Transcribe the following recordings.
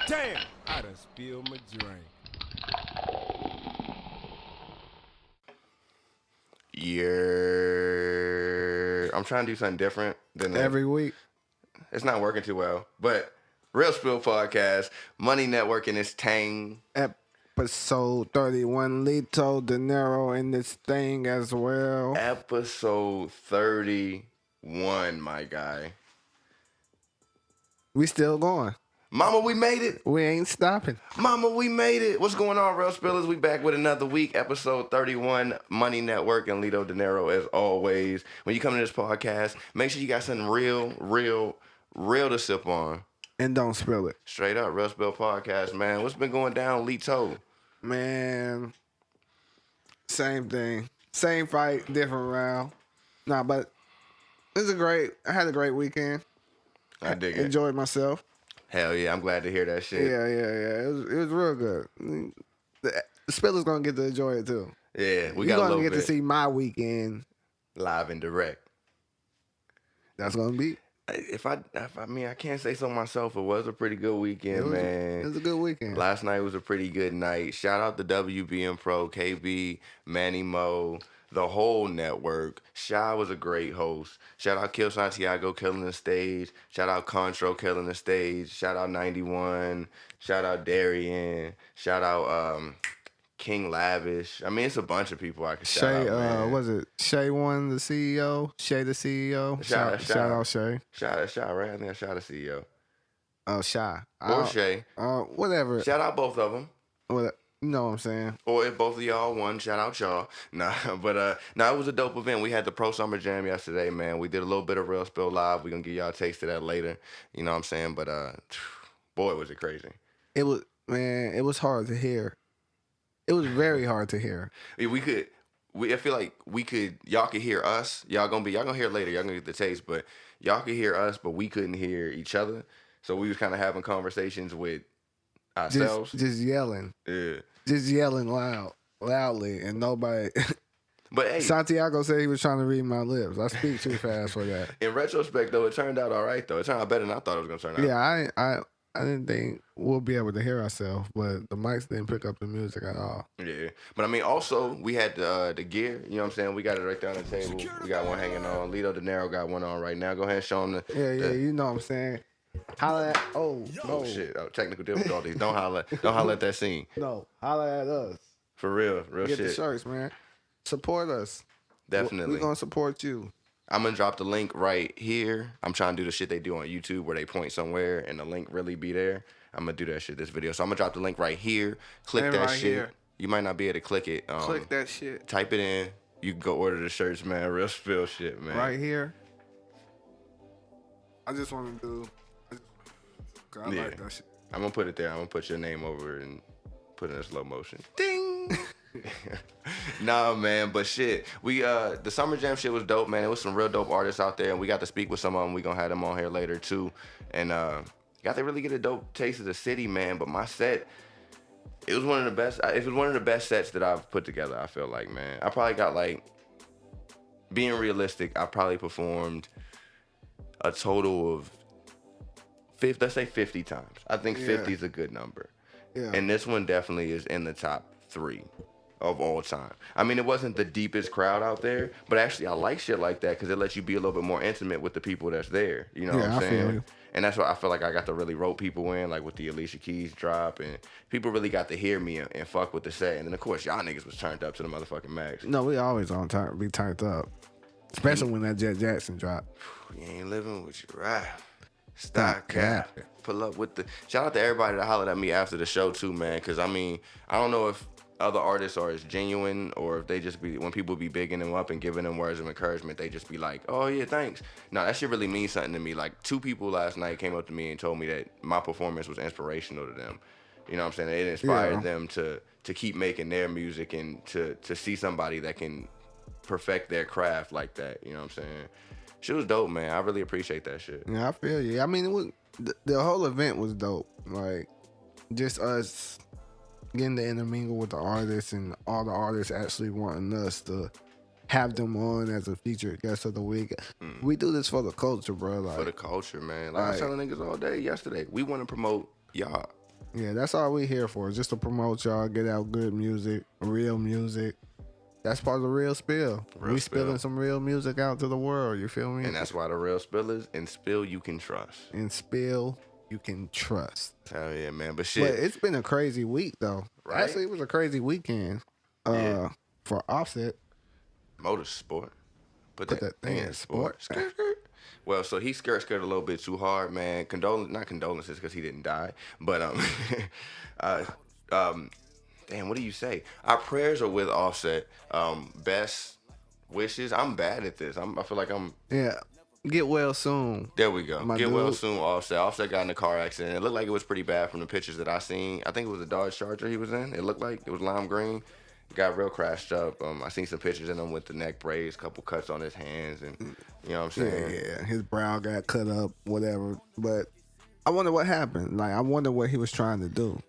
Damn, I done spilled my drink. I'm trying to do something different than every week. It's not working too well, but Real Spill Podcast, Money Network in its tang. Episode 31, Lito De Niro in this thing as well. Episode 31, my guy. We still going. Mama, we made it. We ain't stopping. Mama, we made it. What's going on, Real Spillers? We back with another week, episode 31, Money Network and Lito De Niro, as always. When you come to this podcast, make sure you got something real to sip on. And don't spill it. Straight up, Real Spill Podcast, man. What's been going down, Lito? Man, same thing. Same fight, different round. Nah, but I had a great weekend. I dig it. Enjoyed myself. Hell yeah, I'm glad to hear that shit. Yeah. It was real good. The Spillers gonna get to enjoy it too. Yeah, we You're got a little gonna get bit to see my weekend live and direct. That's gonna be. I can't say so myself. It was a pretty good weekend, man. It was a good weekend. Last night was a pretty good night. Shout out to WBM Pro, KB, Manny Mo, the whole network. Shy was a great host. Shout out Kill Santiago killing the stage. Shout out Contro killing the stage. Shout out 91. Shout out Darian. Shout out King Lavish. I mean, it's a bunch of people I could shout out, man. Was it Shay One, the CEO? Shay, the CEO? Shout out Shay. Shout out Shy, right? I think I shout out CEO. Oh, Shy. Or Shay. Whatever. Shout out both of them. You know what I'm saying? Or if both of y'all won, shout out y'all. It was a dope event. We had the Pro Summer Jam yesterday, man. We did a little bit of Real Spill Live. We're going to give y'all a taste of that later. You know what I'm saying? But, boy, was it crazy. It was hard to hear. It was very hard to hear. I feel like y'all could hear us. Y'all gonna hear it later. Y'all gonna get the taste, but y'all could hear us, but we couldn't hear each other. So we was kind of having conversations with ourselves. Just yelling. Yeah. Just yelling loudly, and nobody. But hey, Santiago said he was trying to read my lips. I speak too fast for that. In retrospect, though, it turned out all right. Though it turned out better than I thought it was gonna turn out. Yeah, I didn't think we'll be able to hear ourselves, but the mics didn't pick up the music at all. Yeah, but I mean, also we had the gear. You know what I'm saying? We got it right there on the table. We got one hanging on. Lito De Niro got one on right now. Go ahead and show him Yeah, you know what I'm saying. Holla at shit! Technical difficulties. Don't holla at that scene. No, holla at us. For real Get shit. the shirts, man. Support us. Definitely. We're gonna support you. I'm gonna drop the link right here. I'm trying to do the shit they do on YouTube where they point somewhere and the link really be there. I'm gonna do that shit this video. So I'm gonna drop the link right here. Click and that right shit. Here. You might not be able to click it. Click that shit. Type it in. You can go order the shirts, man. Real Spill shit, man. Right here. I just want to do. I like that shit. I'm gonna put it there. I'm gonna put your name over and put it in slow motion. Ding. Nah, man, but shit, we the Summer Jam shit was dope, man. It was some real dope artists out there, and we got to speak with some of them. We gonna have them on here later too, and got to really get a dope taste of the city, man. But my set, it was one of the best. It was one of the best sets that I've put together. I feel like, man, I probably got being realistic, I probably performed a total of 50. Let's say 50 times. I think 50 is a good number. Yeah. And this one definitely is in the top 3 of all time. I mean, it wasn't the deepest crowd out there, but actually I like shit like that because it lets you be a little bit more intimate with the people that's there. You know what I'm saying? Feel you. And that's why I feel like I got to really rope people in, like with the Alicia Keys drop, and people really got to hear me and fuck with the set. And then of course y'all niggas was turned up to the motherfucking max. No, we always on time. Be turned up, especially when that Jet Jackson drop. You ain't living with your rap. Stop cap. Pull up with the. Shout out to everybody that hollered at me after the show too, man. Because I mean, I don't know if other artists are as genuine or if they just be, when people be bigging them up and giving them words of encouragement, they just be like, oh yeah, thanks. No, that shit really means something to me. Like 2 people last night came up to me and told me that my performance was inspirational to them. You know what I'm saying? It inspired them to keep making their music and to see somebody that can perfect their craft like that. You know what I'm saying? Shit was dope, man. I really appreciate that shit. Yeah, I feel you. I mean, it was the whole event was dope. Like, just us getting to intermingle with the artists and all the artists actually wanting us to have them on as a featured guest of the week. We do this for the culture, bro. Like, for the culture, man. Like I was telling niggas all day yesterday, we want to promote y'all. Yeah, that's all we here for. Just to promote y'all, get out good music, real music. That's part of the real spill. We spilling some real music out to the world. You feel me? And that's why the real spill is, and spill you can trust. And spill you can trust. Hell yeah, man. But shit. But it's been a crazy week though. Right? Actually, it was a crazy weekend. For Offset. Motorsport. Put that thing in sport. Skirt. Well, so he skirt a little bit too hard, man. Not condolences because he didn't die, but damn, what do you say? Our prayers are with Offset. Best wishes. I'm bad at this. I feel like I'm. Yeah. Get well soon. There we go. Get dude. well soon, Offset. Offset got in a car accident. It looked like it was pretty bad from the pictures that I seen. I think it was a Dodge Charger he was in. It looked like it was lime green. Got real crashed up. I seen some pictures of him with the neck braids, couple cuts on his hands, and you know what I'm saying? Yeah. His brow got cut up, whatever. But I wonder what happened. Like, I wonder what he was trying to do.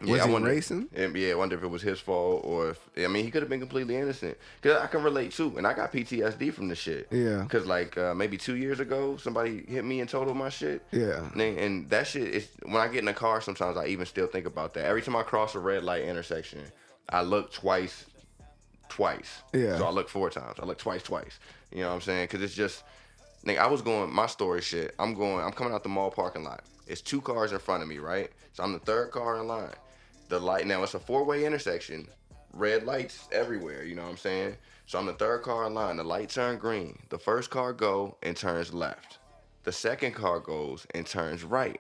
Was he racing? Yeah, I wonder if it was his fault or if, I mean, he could have been completely innocent. Because I can relate too. And I got PTSD from the shit. Yeah. Because like maybe 2 years ago, somebody hit me and totaled my shit. Yeah. And that shit is, when I get in a car, sometimes I even still think about that. Every time I cross a red light intersection, I look twice. Yeah. So I look 4 times. I look twice. You know what I'm saying? Because it's just, nigga, I was going, my story shit, I'm coming out the mall parking lot. It's 2 cars in front of me, right? So I'm the 3rd car in line. The light, now it's a 4-way intersection. Red lights everywhere, you know what I'm saying? So I'm the 3rd car in line. The light turned green. The first car go and turns left. The second car goes and turns right.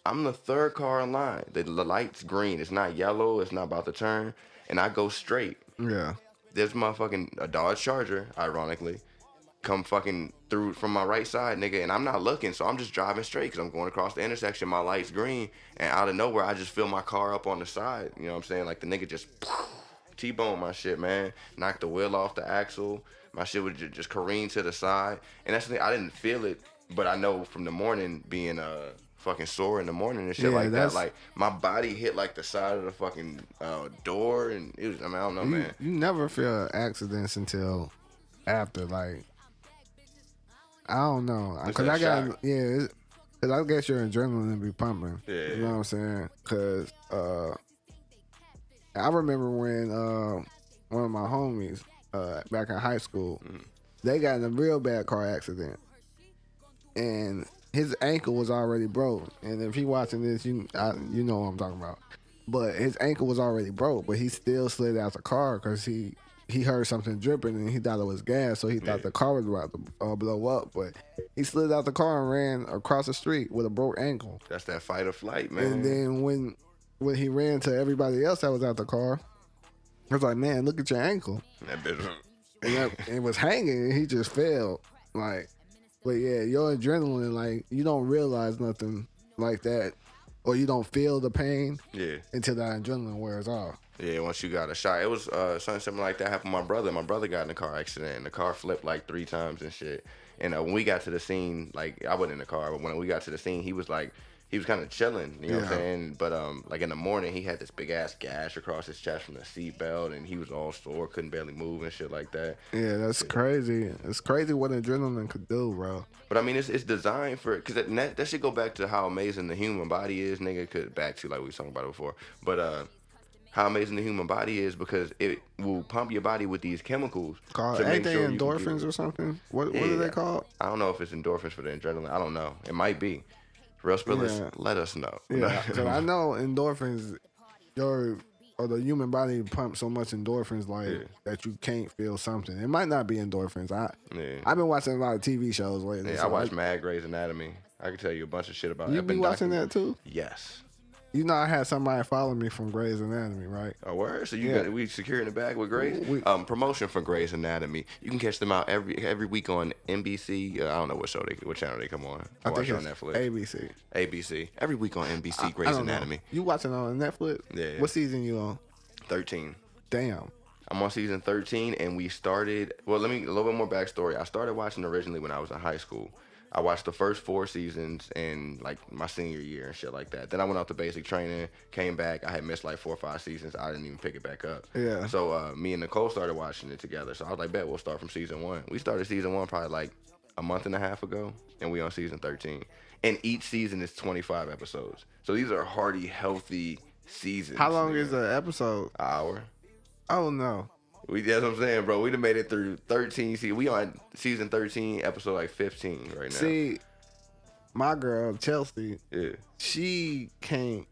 I'm the 3rd car in line. The light's green. It's not yellow. It's not about to turn. And I go straight. Yeah. There's a Dodge Charger, ironically, come fucking through from my right side, nigga, and I'm not looking, so I'm just driving straight because I'm going across the intersection. My light's green, and out of nowhere, I just fill my car up on the side. You know what I'm saying? Like, the nigga just T-boned my shit, man. Knocked the wheel off the axle. My shit would just careen to the side. And that's the thing, I didn't feel it, but I know from the morning being fucking sore in the morning and shit like that. Like, my body hit like the side of the fucking door, and it was, I mean, I don't know, man. You never feel accidents until after, like, I don't know. Because I got, because I guess your adrenaline be pumping. Yeah. You know what I'm saying? Because I remember when one of my homies back in high school, they got in a real bad car accident. And his ankle was already broke. And if he watching this, you know what I'm talking about. But his ankle was already broke, but he still slid out the car because he heard something dripping and he thought it was gas, so he thought the car was about to blow up. But he slid out the car and ran across the street with a broke ankle. That's that fight or flight, man. And then when he ran to everybody else that was out the car, I was like, man, look at your ankle. That bitch. And it was hanging and he just fell. Like, but yeah, your adrenaline, like, you don't realize nothing like that, or you don't feel the pain until that adrenaline wears off. Yeah, once you got a shot. It was something like that happened to my brother. My brother got in a car accident, and the car flipped like 3 times and shit. And when we got to the scene, like, I wasn't in the car, but when we got to the scene, he was kind of chilling, you know what I'm saying? But like in the morning, he had this big ass gash across his chest from the seatbelt, and he was all sore, couldn't barely move and shit like that. Yeah, that's crazy. It's crazy what adrenaline could do, bro. But I mean, it's designed for, because that should go back to how amazing the human body is, nigga. Could back to like we was talking about it before, but how amazing the human body is because it will pump your body with these chemicals. Ain't they endorphins or something? What are they called? I don't know if it's endorphins for the adrenaline. I don't know. It might be. Real spillers, let us know. Yeah, because I know endorphins, the human body pumps so much endorphins that you can't feel something. It might not be endorphins. I've been watching a lot of TV shows lately. Yeah, I watch Mad Grey's Anatomy. I can tell you a bunch of shit about it. You be watching that too? Yes. You know, I had somebody follow me from Grey's Anatomy, right? Oh, word? So we secure in the bag with Grey's? Promotion for Grey's Anatomy. You can catch them out every week on NBC. I don't know what channel they come on. I think it's on Netflix. ABC. Every week on NBC, Grey's Anatomy. Know. You watching on Netflix? Yeah. What season you on? 13. Damn. I'm on season 13, and we started. Well, a little bit more backstory. I started watching originally when I was in high school. I watched the first 4 seasons in like my senior year and shit like that. Then I went out to basic training, came back. I had missed like 4 or 5 seasons. I didn't even pick it back up. Yeah. So me and Nicole started watching it together. So I was like, bet we'll start from season 1. We started season 1 probably like a month and a half ago, and we on season 13. And each season is 25 episodes. So these are hearty, healthy seasons. How long nigga. is the episode? An hour. Oh no. That's what I'm saying, bro. We done made it through 13 seasons. We on season 13, episode like 15 right now. See, my girl Chelsea, Yeah. she can't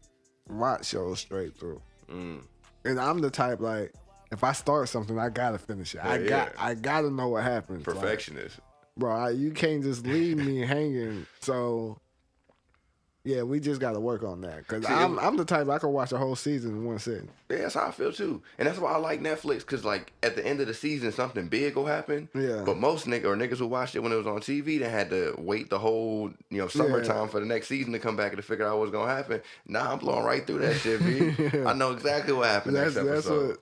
watch shows straight through. Mm. And I'm the type, like, if I start something, I gotta finish it. I gotta know what happens. Perfectionist. Like, bro, you can't just leave me hanging. So, yeah, we just gotta work on that. Cause I'm the type I can watch a whole season in one sitting. Yeah, that's how I feel too. And that's why I like Netflix, cause like at the end of the season something big will happen. Yeah. But most niggas who watched it when it was on TV, they had to wait the whole, summertime for the next season to come back and to figure out what's gonna happen. Nah, I'm blowing right through that shit, B. I know exactly what happened next episode.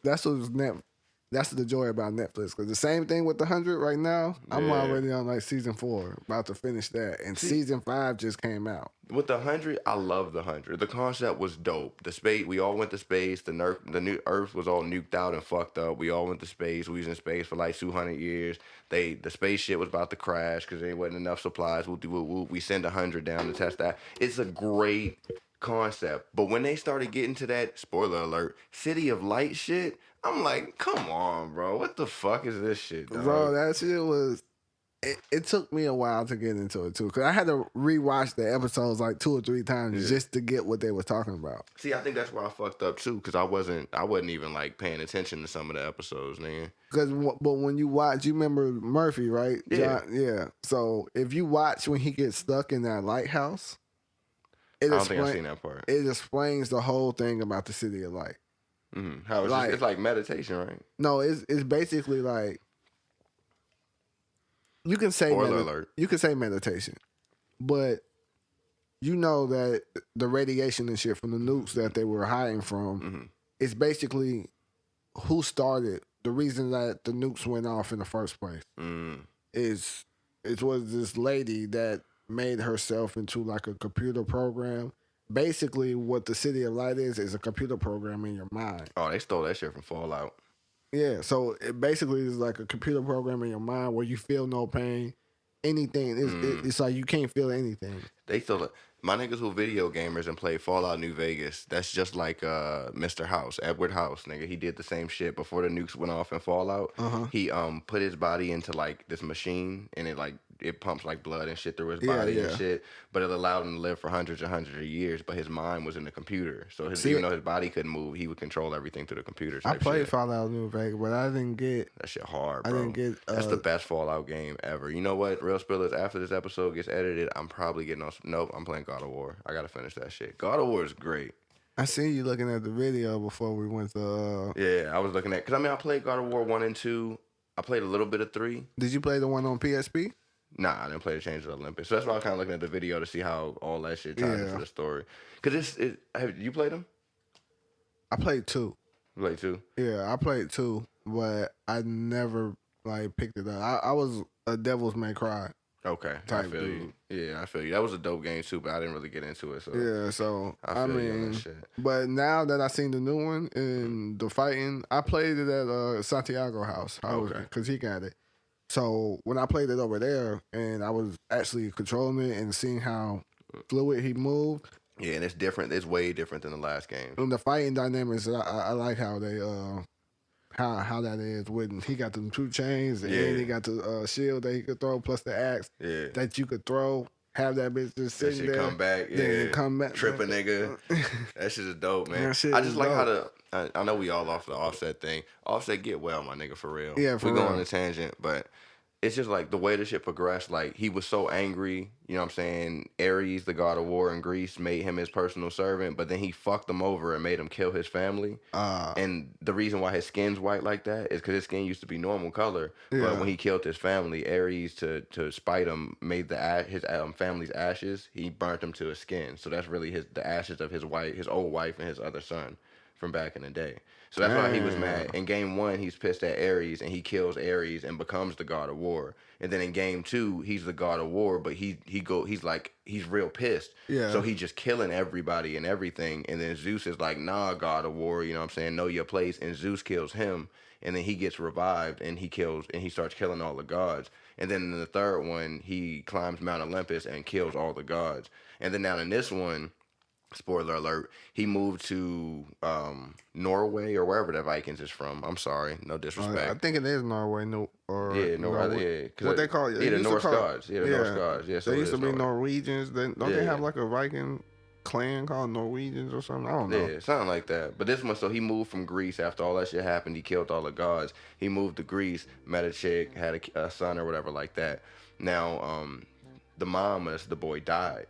That's the joy about Netflix. Because the same thing with The 100 right now, I'm already on like season 4, about to finish that. And season 5 just came out. With The 100, I love The 100. The concept was dope. The space, we all went to space. The new Earth was all nuked out and fucked up. We all went to space. We was in space for like 200 years. The space shit was about to crash because there wasn't enough supplies. We send 100 down to test that. It's a great concept. But when they started getting to that, spoiler alert, City of Light shit, I'm like, come on, bro. What the fuck is this shit, dog? Bro, that shit was... It took me a while to get into it, too. Because I had to rewatch the episodes like 2 or 3 times just to get what they were talking about. See, I think that's where I fucked up, too. Because I wasn't even, like, paying attention to some of the episodes, nigga. But when you watch... You remember Murphy, right? Yeah. Yeah. So, if you watch when he gets stuck in that lighthouse... I don't think I've seen that part. It explains the whole thing about the City of Light. Mm-hmm. How it's like meditation, right? No, it's basically like you can say alert. You can say meditation, but you know that the radiation and shit from the nukes that they were hiding from is basically who started the reason that the nukes went off in the first place. It was this lady that made herself into like a computer program. Basically, what the City of Light is a computer program in your mind. Oh, they stole that shit from Fallout. Yeah, so it basically is like a computer program in your mind where you feel no pain, anything. It's like you can't feel anything. They stole it. My niggas who video gamers and play Fallout New Vegas, that's just like Mr. House, Edward House, nigga. He did the same shit before the nukes went off in Fallout. He put his body into like this machine and it pumps like blood and shit through his body and shit. But it allowed him to live for hundreds and hundreds of years. But his mind was in the computer. So even though his body couldn't move, he would control everything through the computer. I played Fallout New Vegas, but I didn't get... That shit hard, bro. I didn't get... That's the best Fallout game ever. You know what? Real Spillers, after this episode gets edited, I'm probably getting on... Nope, I'm playing God of War. I gotta finish that shit. God of War is great. I seen you looking at the video before we went to... Yeah, I was looking at... Because, I played God of War 1 and 2. I played a little bit of 3. Did you play the one on PSP? Nah, I didn't play the Change of the Olympics. So that's why I was kind of looking at the video to see how all that shit ties into the story. Because have you played them? I played 2. You played 2? Yeah, I played 2, but I never picked it up. I was a Devil's May Cry. Okay, I feel you. Yeah, I feel you. That was a dope game too, but I didn't really get into it. So yeah, so I mean, on that shit. But now that I seen the new one and the fighting, I played it at Santiago house. Because he got it. So when I played it over there, and I was actually controlling it and seeing how fluid he moved. Yeah, and it's different. It's way different than the last game. And the fighting dynamics, I like how they how that is when he got the 2 chains and he got the shield that he could throw plus the axe that you could throw. Have that bitch just sitting there. Come back, then come back, trip a nigga. That shit is dope, man. I just like dope. How I know we all off the Offset thing. Offset get well, my nigga, for real. Yeah, for real. We go on a tangent, but it's just like the way the shit progressed. Like he was so angry, you know what I'm saying? Ares, the god of war in Greece, made him his personal servant, but then he fucked him over and made him kill his family. And the reason why his skin's white like that is because his skin used to be normal color. But when he killed his family, Ares to spite him made his family's ashes. He burnt them to his skin. So that's really the ashes of his old wife and his other son. from back in the day. So that's why he was mad. In game 1, he's pissed at Ares, and he kills Ares and becomes the god of war. And then in game 2, he's the god of war, but he's real pissed. Yeah. So he's just killing everybody and everything. And then Zeus is like, nah, god of war, you know what I'm saying? Know your place. And Zeus kills him, and then he gets revived, and he starts killing all the gods. And then in the third one, he climbs Mount Olympus and kills all the gods. And then now in this one, spoiler alert, he moved to Norway or wherever the Vikings is from. I'm sorry, no disrespect. I think it is Norway. Norway. What they call it? Yeah, the Norse gods. Yeah, the Norse gods. Yeah, so they used to be Norwegians. Don't they have like a Viking clan called Norwegians or something? I don't know. Yeah, something like that. But this one, so he moved from Greece after all that shit happened. He killed all the gods. He moved to Greece, met a chick, had a son or whatever like that. Now, the mom of the boy died.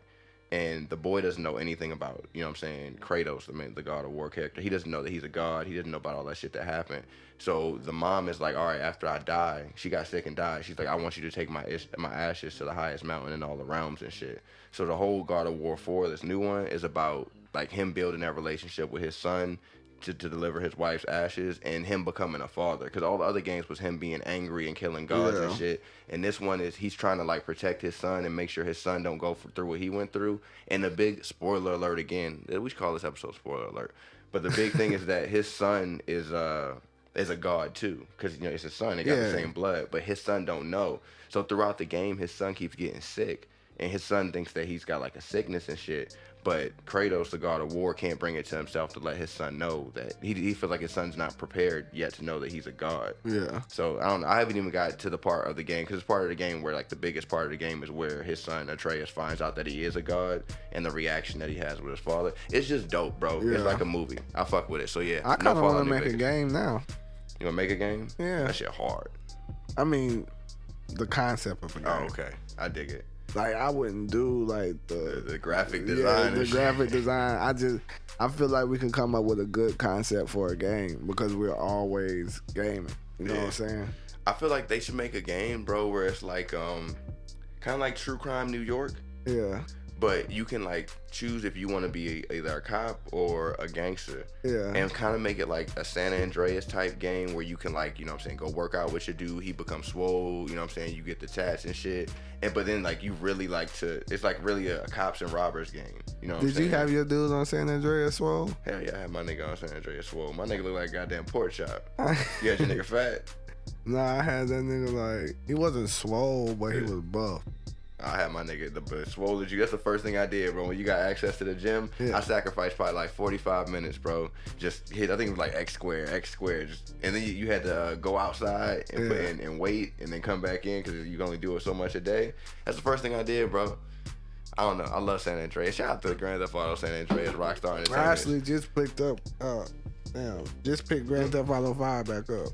And the boy doesn't know anything about, you know what I'm saying, Kratos, the god of war character. He doesn't know that he's a god. He doesn't know about all that shit that happened. So the mom is like, all right, after I die, she got sick and died. She's like, I want you to take my ashes to the highest mountain in all the realms and shit. So the whole God of War 4, this new one, is about like him building that relationship with his son to deliver his wife's ashes, and him becoming a father. Because all the other games was him being angry and killing gods and shit. And this one is he's trying to like protect his son and make sure his son don't go through what he went through. And the big spoiler alert again, we should call this episode spoiler alert. But the big thing is that his son is a god too, because it's his son. They got the same blood, but his son don't know. So throughout the game, his son keeps getting sick, and his son thinks that he's got like a sickness and shit. But Kratos, the god of war, can't bring it to himself to let his son know that he feels like his son's not prepared yet to know that he's a god. Yeah. So I don't know. I haven't even got to the part of the game, because it's part of the game where like the biggest part of the game is where his son Atreus finds out that he is a god, and the reaction that he has with his father. It's just dope, bro. Yeah. It's like a movie. I fuck with it. So yeah. I kind of want to make a game now. You want to make a game? Yeah. That shit hard. I mean, the concept of a game. Oh, okay. I dig it. Like, I wouldn't do like the graphic design. Yeah, the graphic design. I feel like we can come up with a good concept for a game, because we're always gaming. You know what I'm saying? I feel like they should make a game, bro, where it's like kind of like True Crime New York. Yeah. But you can like choose if you want to be either a cop or a gangster. Yeah. And kind of make it like a San Andreas type game where you can like, you know what I'm saying, go work out with your dude. He becomes swole, you know what I'm saying? You get the tats and shit. But then like you really like it's like really a cops and robbers game. You know what I'm saying? Did you have your dude on San Andreas swole? Hell yeah, I had my nigga on San Andreas swole. My nigga look like a goddamn pork chop. You had your nigga fat? Nah, I had that nigga like, he wasn't swole, but he was buff. I had my nigga, the swole as you. That's the first thing I did, bro. When you got access to the gym, I sacrificed probably like 45 minutes, bro. Just hit, I think it was like X squared. And then you had to go outside and put in and wait and then come back in, because you can only do it so much a day. That's the first thing I did, bro. I don't know. I love San Andreas. Shout out to Grand Theft Auto San Andreas, Rockstar Entertainment. I actually just picked up, picked Grand Theft Auto 5 back up.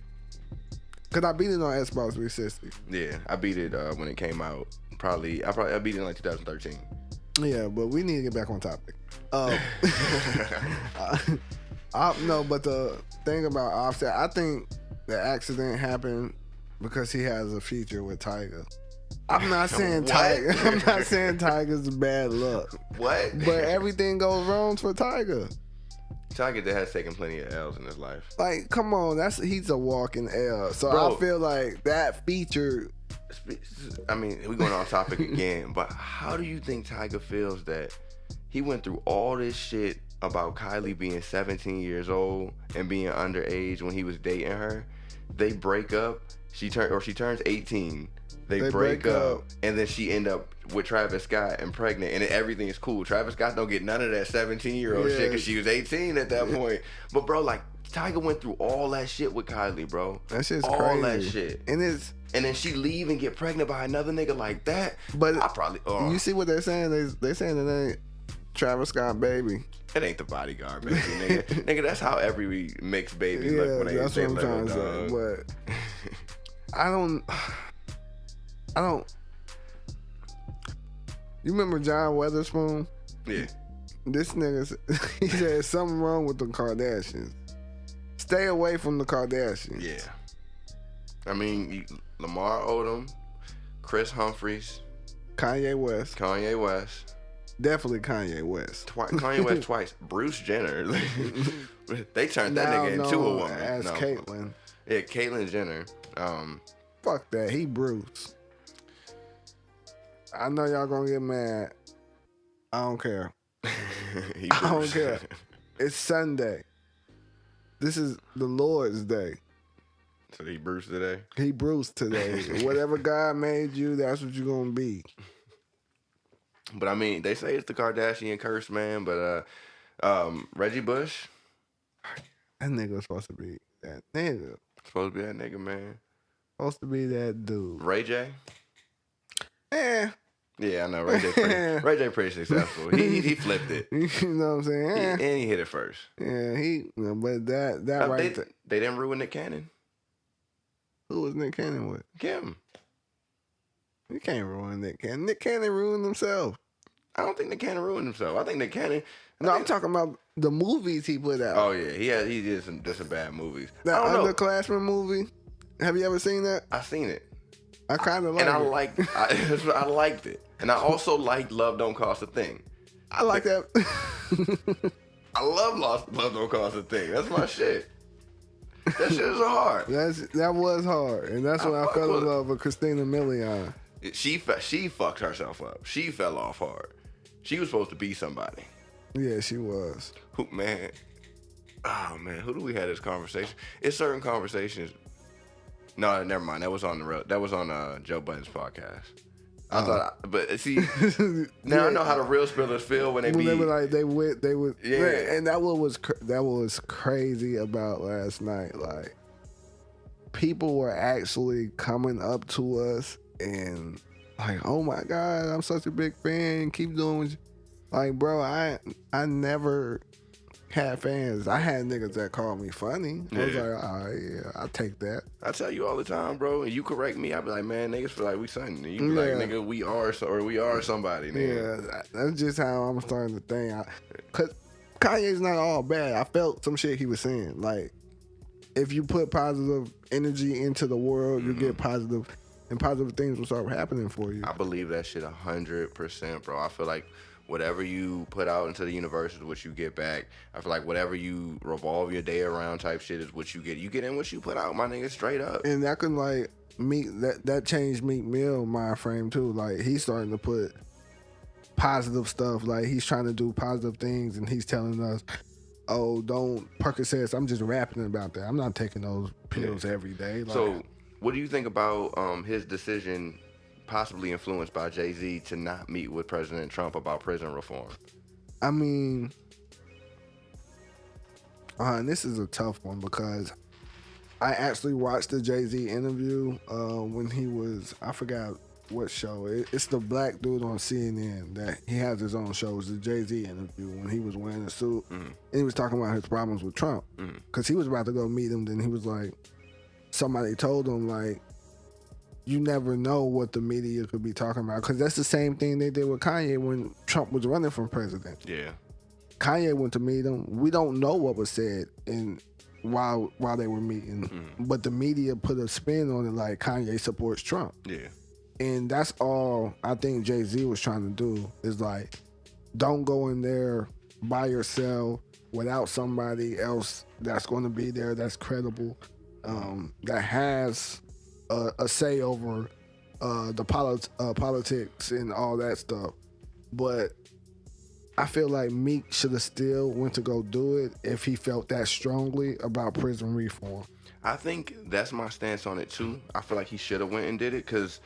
Because I beat it on Xbox 360. Yeah, I beat it when it came out. I beat it in like 2013. Yeah, but we need to get back on topic. No, but the thing about Offset, I think the accident happened because he has a feature with Tiger. I'm not saying Tiger. I'm not saying Tiger's bad luck. What? But everything goes wrong for Tiger. Tiger has taken plenty of L's in his life. Like, come on, he's a walking L. So bro, I feel like that feature. I mean, we're going off topic again, but how do you think Tiger feels that he went through all this shit about Kylie being 17 years old and being underage when he was dating her? They break up. She turns 18. They break up, and then she end up with Travis Scott and pregnant, and everything is cool. Travis Scott don't get none of that 17-year-old shit because she was 18 at that point. But bro, like, Tiger went through all that shit with Kylie, bro. That shit's all crazy. All that shit. And then she leave and get pregnant by another nigga like that. But I probably. You see what they're saying? They saying it ain't Travis Scott baby. It ain't the bodyguard baby, nigga. Nigga, that's how every mixed baby look when they that's what I'm trying to say. But I don't. You remember John Weatherspoon? Yeah. This nigga, he said something wrong with the Kardashians. Stay away from the Kardashians. Yeah. I mean, Lamar Odom, Chris Humphries, Kanye West, Definitely Kanye West. Kanye West twice. Bruce Jenner. They turned that nigga into a woman. As Caitlyn. Yeah, Caitlyn Jenner. Fuck that. He Bruce. I know y'all gonna get mad. I don't care. I don't care. It's Sunday. This is the Lord's day. So he Bruce today? He Bruce today. Whatever God made you, that's what you're gonna be. But I mean, they say it's the Kardashian curse, man. But Reggie Bush, that nigga was supposed to be that nigga. Supposed to be that nigga, man. Supposed to be that dude. Ray J. Yeah, I know. Ray J pretty successful. He flipped it. You know what I'm saying? And he hit it first. Yeah, but that right there. They didn't ruin Nick Cannon. Who was Nick Cannon with? Kim. You can't ruin Nick Cannon. Nick Cannon ruined himself. I don't think Nick Cannon ruined himself. I think Nick Cannon. I'm talking about the movies he put out. Oh yeah, he did some bad movies. That Underclassmen movie. Have you ever seen that? I seen it. I kind of liked it. And I liked it. And I also liked Love Don't Cost a Thing. I like that. I love Love Don't Cost a Thing. That's my shit. That shit is hard. That was hard. And that's when I fell in love with Christina Milian. She fucked herself up. She fell off hard. She was supposed to be somebody. Yeah, she was. Who do we have this conversation? It's certain conversations. No, never mind. That was on Joe Budden's podcast. I thought, but see, now I know how the real spillers feel when they were like they would, yeah. And that was crazy about last night. Like people were actually coming up to us and like, oh my God, I'm such a big fan. Keep doing what you... Like, bro, I never had fans. I had niggas that called me funny. I was like, all right, yeah, I'll take that. I tell you all the time, bro, and you correct me, I be like, man, niggas feel like we something. You be like, nigga, we are somebody, nigga. Yeah, that's just how I'm starting to think. Because Kanye's not all bad. I felt some shit he was saying. Like, if you put positive energy into the world, you get positive, and positive things will start happening for you. I believe that shit 100%, bro. I feel like whatever you put out into the universe is what you get back. I feel like whatever you revolve your day around type shit is what you get. You get in what you put out, my nigga, straight up. And that can like that changed MeekMill mind frame too. Like he's starting to put positive stuff. Like he's trying to do positive things, and he's telling us, "Oh, don't Percocets. I'm just rapping about that. I'm not taking those pills every day." Like, so, what do you think about his decision? Possibly influenced by Jay-Z to not meet with President Trump about prison reform? I mean, this is a tough one because I actually watched the Jay-Z interview when he was, I forgot what show. It's the black dude on CNN that he has his own show. It was the Jay-Z interview when he was wearing a suit. And he was talking about his problems with Trump because he was about to go meet him. Then he was like, somebody told him like, you never know what the media could be talking about. Because that's the same thing they did with Kanye when Trump was running for president. Yeah. Kanye went to meet him. We don't know what was said while they were meeting. But the media put a spin on it like Kanye supports Trump. Yeah. And that's all I think Jay-Z was trying to do is like, don't go in there by yourself without somebody else that's going to be there, that's credible, that has a say over the politics and all that stuff. But I feel like Meek should have still went to go do it if he felt that strongly about prison reform. I think that's my stance on it too. I feel like he should have went and did it because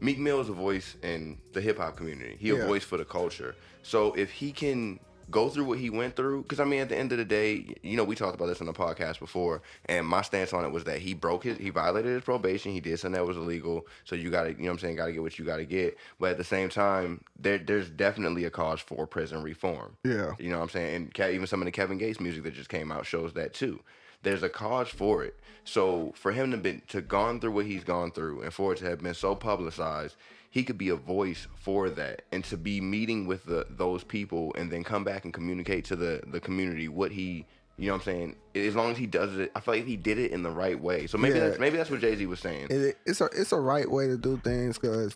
MeekMill is a voice in the hip hop community. He a voice for the culture. So if he can go through what he went through, because I mean at the end of the day, you know, we talked about this on the podcast before, and my stance on it was that he violated his probation, he did something that was illegal, so you gotta, you know what I'm saying, gotta get what you gotta get. But at the same time, there's definitely a cause for prison reform. Yeah. You know what I'm saying? And even some of the Kevin Gates music that just came out shows that too. There's a cause for it. So for him to gone through what he's gone through, and for it to have been so publicized, he could be a voice for that, and to be meeting with those people and then come back and communicate to the community what he, you know what I'm saying, as long as he does it, I feel like he did it in the right way. So maybe that's what Jay-Z was saying. It's a right way to do things because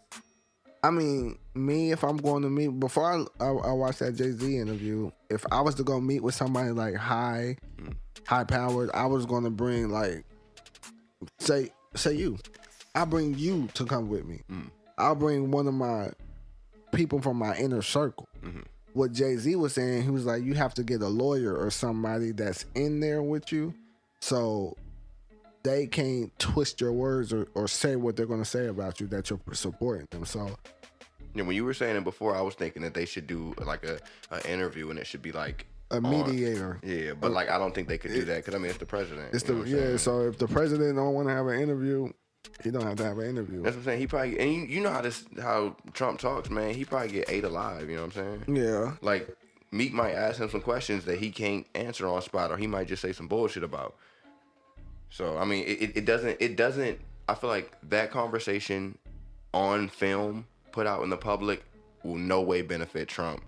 I mean, me, if I'm going to meet, before I watched that Jay-Z interview, if I was to go meet with somebody like high powered, I was going to bring like, say you. I'll bring you to come with me. I'll bring one of my people from my inner circle. What Jay-Z was saying, he was like, you have to get a lawyer or somebody that's in there with you, so they can't twist your words or say what they're going to say about you, that you're supporting them. So, yeah, when you were saying it before, I was thinking that they should do like a interview, and it should be like a mediator. Yeah, but like I don't think they could do that because I mean it's the president. It's So if the president don't want to have an interview, he don't have to have an interview. That's what I'm saying. He probably, and you know how Trump talks, man. He probably get ate alive. You know what I'm saying? Yeah. Like Meek might ask him some questions that he can't answer on spot, or he might just say some bullshit about. So I mean, it doesn't. I feel like that conversation on film put out in the public will no way benefit Trump.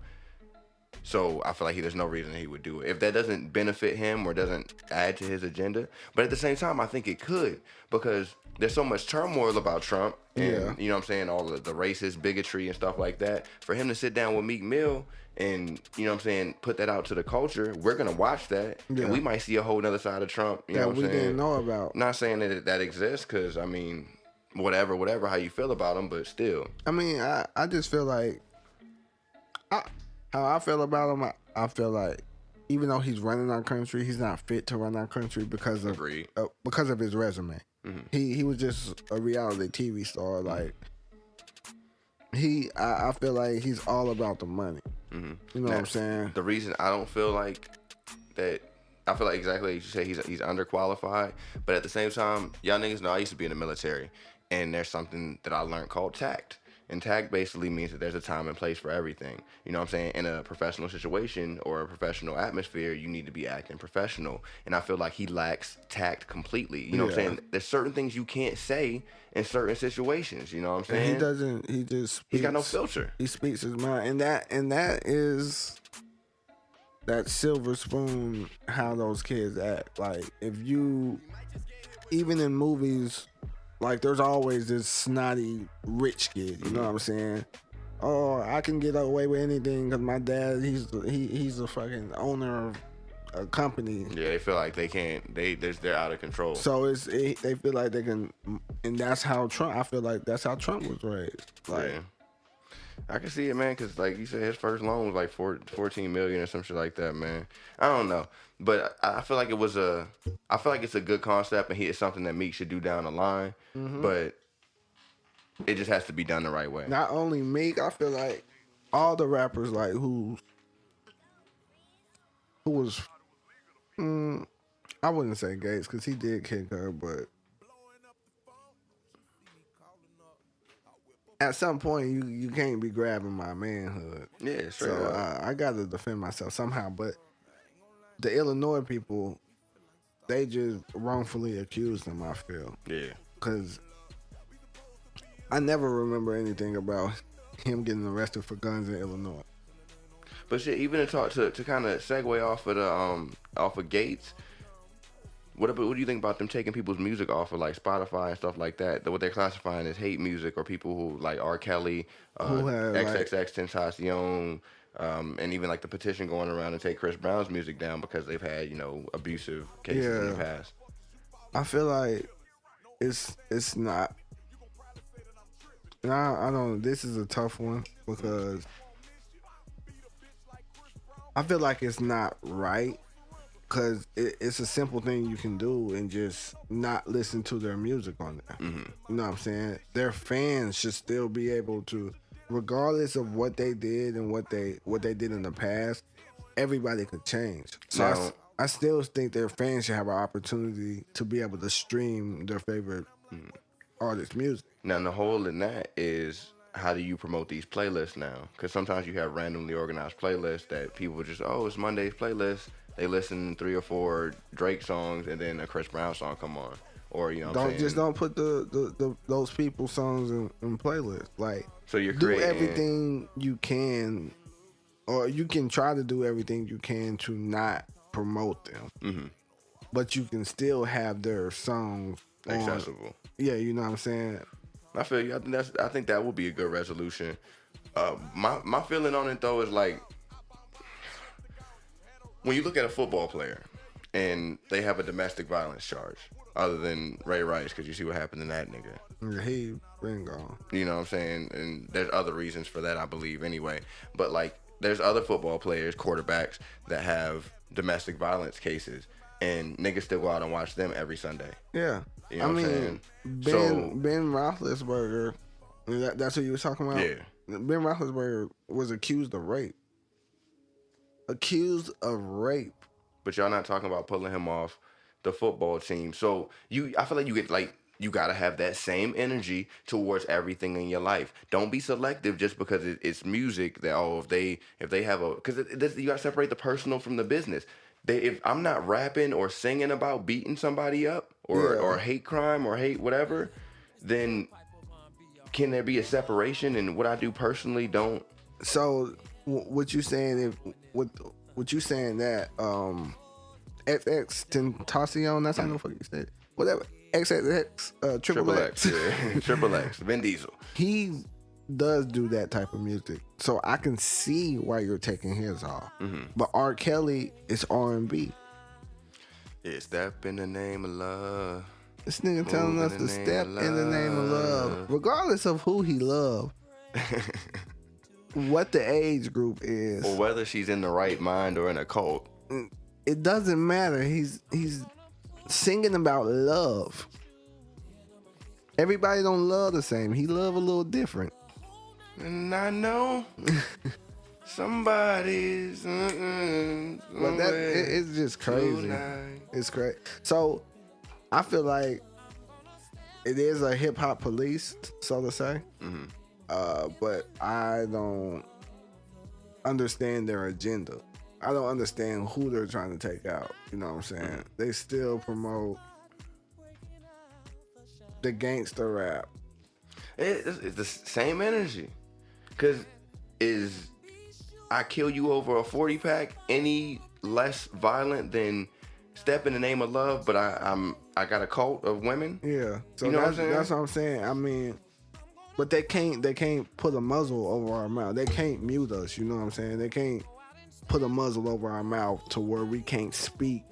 So I feel like there's no reason he would do it if that doesn't benefit him or doesn't add to his agenda. But at the same time, I think it could, because there's so much turmoil about Trump and you know what I'm saying, all the racist bigotry and stuff like that. For him to sit down with MeekMill and, you know what I'm saying, put that out to the culture, we're gonna watch that and we might see a whole other side of Trump. You know what I'm saying? We didn't know about. Not saying that exists, because I mean, whatever how you feel about him, but still. I mean, I just feel like how I feel about him. I feel like even though he's running our country, he's not fit to run our country because of his resume. He was just a reality TV star. Like I feel like he's all about the money. You know what I'm saying? The reason I don't feel like that, I feel like exactly like you say, he's underqualified. But at the same time, y'all niggas know I used to be in the military, and there's something that I learned called tact. And tact basically means that there's a time and place for everything. You know what I'm saying? In a professional situation or a professional atmosphere, you need to be acting professional. And I feel like he lacks tact completely. You know what I'm saying? There's certain things you can't say in certain situations. You know what I'm saying? He's got no filter. He speaks his mind. And that is that silver spoon, how those kids act. Like, if you, even in movies, like, there's always this snotty rich kid, you know what I'm saying? Oh, I can get away with anything because my dad, he's the fucking owner of a company. Yeah, they feel like they can't. They're out of control. So they feel like they can, and that's how Trump. I feel like that's how Trump was raised. Like, yeah. I can see it, man, because like you said, his first loan was like 14 million or some shit like that, man. I don't know, but I feel like I feel like it's a good concept, and it's something that Meek should do down the line. But it just has to be done the right way. Not only Meek, I feel like all the rappers, like who was, I wouldn't say Gates because he did kick her, but at some point you can't be grabbing my manhood. Yeah, straight so up. I gotta defend myself somehow. But the Illinois people, they just wrongfully accused him, I feel. Yeah. Because I never remember anything about him getting arrested for guns in Illinois. But shit, even to talk to kind of segue off of Gates, what do you think about them taking people's music off of like Spotify and stuff like that? What they're classifying as hate music, or people who like R. Kelly, XXXTentacion, and even like the petition going around to take Chris Brown's music down because they've had, you know, abusive cases in the past. I feel like it's not. I don't. This is a tough one because I feel like it's not right. Because it's a simple thing you can do and just not listen to their music on there. You know what I'm saying? Their fans should still be able to, regardless of what they did and what they did in the past, everybody could change. So I still think their fans should have an opportunity to be able to stream their favorite artist music. Now, the hole in that is, how do you promote these playlists now? Because sometimes you have randomly organized playlists that people just, it's Monday's playlist. They listen 3 or 4 Drake songs and then a Chris Brown song come on, or you know, don't put those people's songs in playlists. Like, so you're do everything you can, or you can try to do everything you can to not promote them, but you can still have their songs accessible. Yeah, you know what I'm saying. I feel you. I think that would be a good resolution. My feeling on it though is like when you look at a football player and they have a domestic violence charge, other than Ray Rice, because you see what happened to that nigga. He been gone. You know what I'm saying? And there's other reasons for that, I believe, anyway. But like, there's other football players, quarterbacks that have domestic violence cases, and niggas still go out and watch them every Sunday. Yeah, you know what I'm saying? Ben Roethlisberger, that's what you were talking about. Yeah, Ben Roethlisberger was accused of rape. But y'all not talking about pulling him off the football team. So I feel like you gotta have that same energy towards everything in your life. Don't be selective just because it's music. That if they have because you gotta separate the personal from the business. If I'm not rapping or singing about beating somebody up or hate crime or hate whatever, then can there be a separation? And what I do personally don't. So what you saying? What you saying that XX Tentacion? That's how the fuck you said. Whatever. XXX Triple X. Yeah. Triple X. Vin Diesel. He does do that type of music, so I can see why you're taking his off. Mm-hmm. But R. Kelly is R&B. Yeah, step in the name of love. This nigga telling us to step in the name of love, regardless of who he love, what the age group is, or whether she's in the right mind or in a cult. It doesn't matter. He's singing about love. Everybody don't love the same. He love a little different. And I know somebody's. But it's just crazy. Tonight. It's crazy. So I feel like it is a hip hop police, so to say. Mm-hmm. But I don't understand their agenda. I don't understand who they're trying to take out. You know what I'm saying? Mm-hmm. They still promote the gangster rap. It's the same energy. Because is I kill you over a 40 pack any less violent than step in the name of love, but I got a cult of women? Yeah. So you know what I'm saying? That's what I'm saying. I mean, but they can't put a muzzle over our mouth. They can't mute us, you know what I'm saying? They can't put a muzzle over our mouth to where we can't speak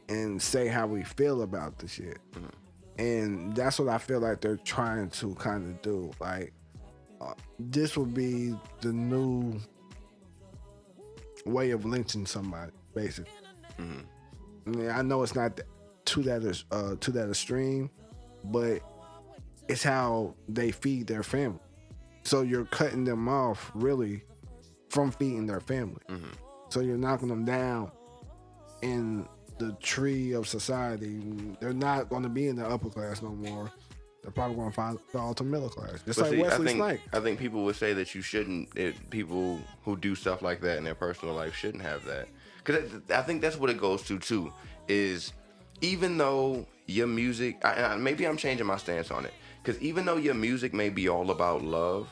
and say how we feel about the shit. Mm-hmm. And that's what I feel like they're trying to kind of do. Like, this would be the new way of lynching somebody, basically. Mm-hmm. I mean, I know it's not to that extreme, but it's how they feed their family. So you're cutting them off, really, from feeding their family. Mm-hmm. So you're knocking them down in the tree of society. They're not going to be in the upper class no more. They're probably going to fall to middle class. Just like Wesley Snipes. I think people would say that you shouldn't. People who do stuff like that in their personal life shouldn't have that. Because I think that's what it goes to too. Is even though your music, maybe I'm changing my stance on it. Because even though your music may be all about love,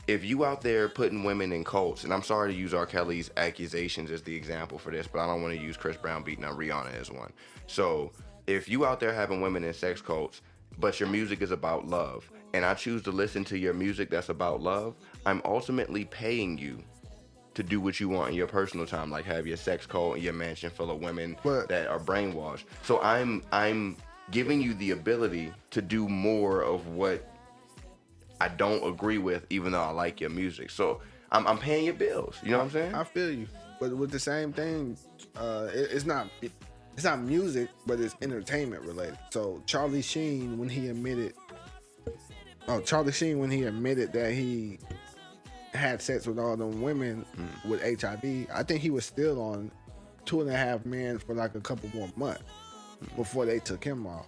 if you out there putting women in cults, and I'm sorry to use R. Kelly's accusations as the example for this, but I don't want to use Chris Brown beating on Rihanna as one. So if you out there having women in sex cults, but your music is about love, and I choose to listen to your music that's about love, I'm ultimately paying you to do what you want in your personal time, like have your sex cult and your mansion full of women that are brainwashed. So I'm giving you the ability to do more of what I don't agree with, even though I like your music. So I'm paying your bills. You know what I'm saying? I feel you. But with the same thing, it's not music, but it's entertainment related. So Charlie Sheen, when he admitted that he had sex with all them women with HIV, I think he was still on 2.5 Men for like a couple more months before they took him off.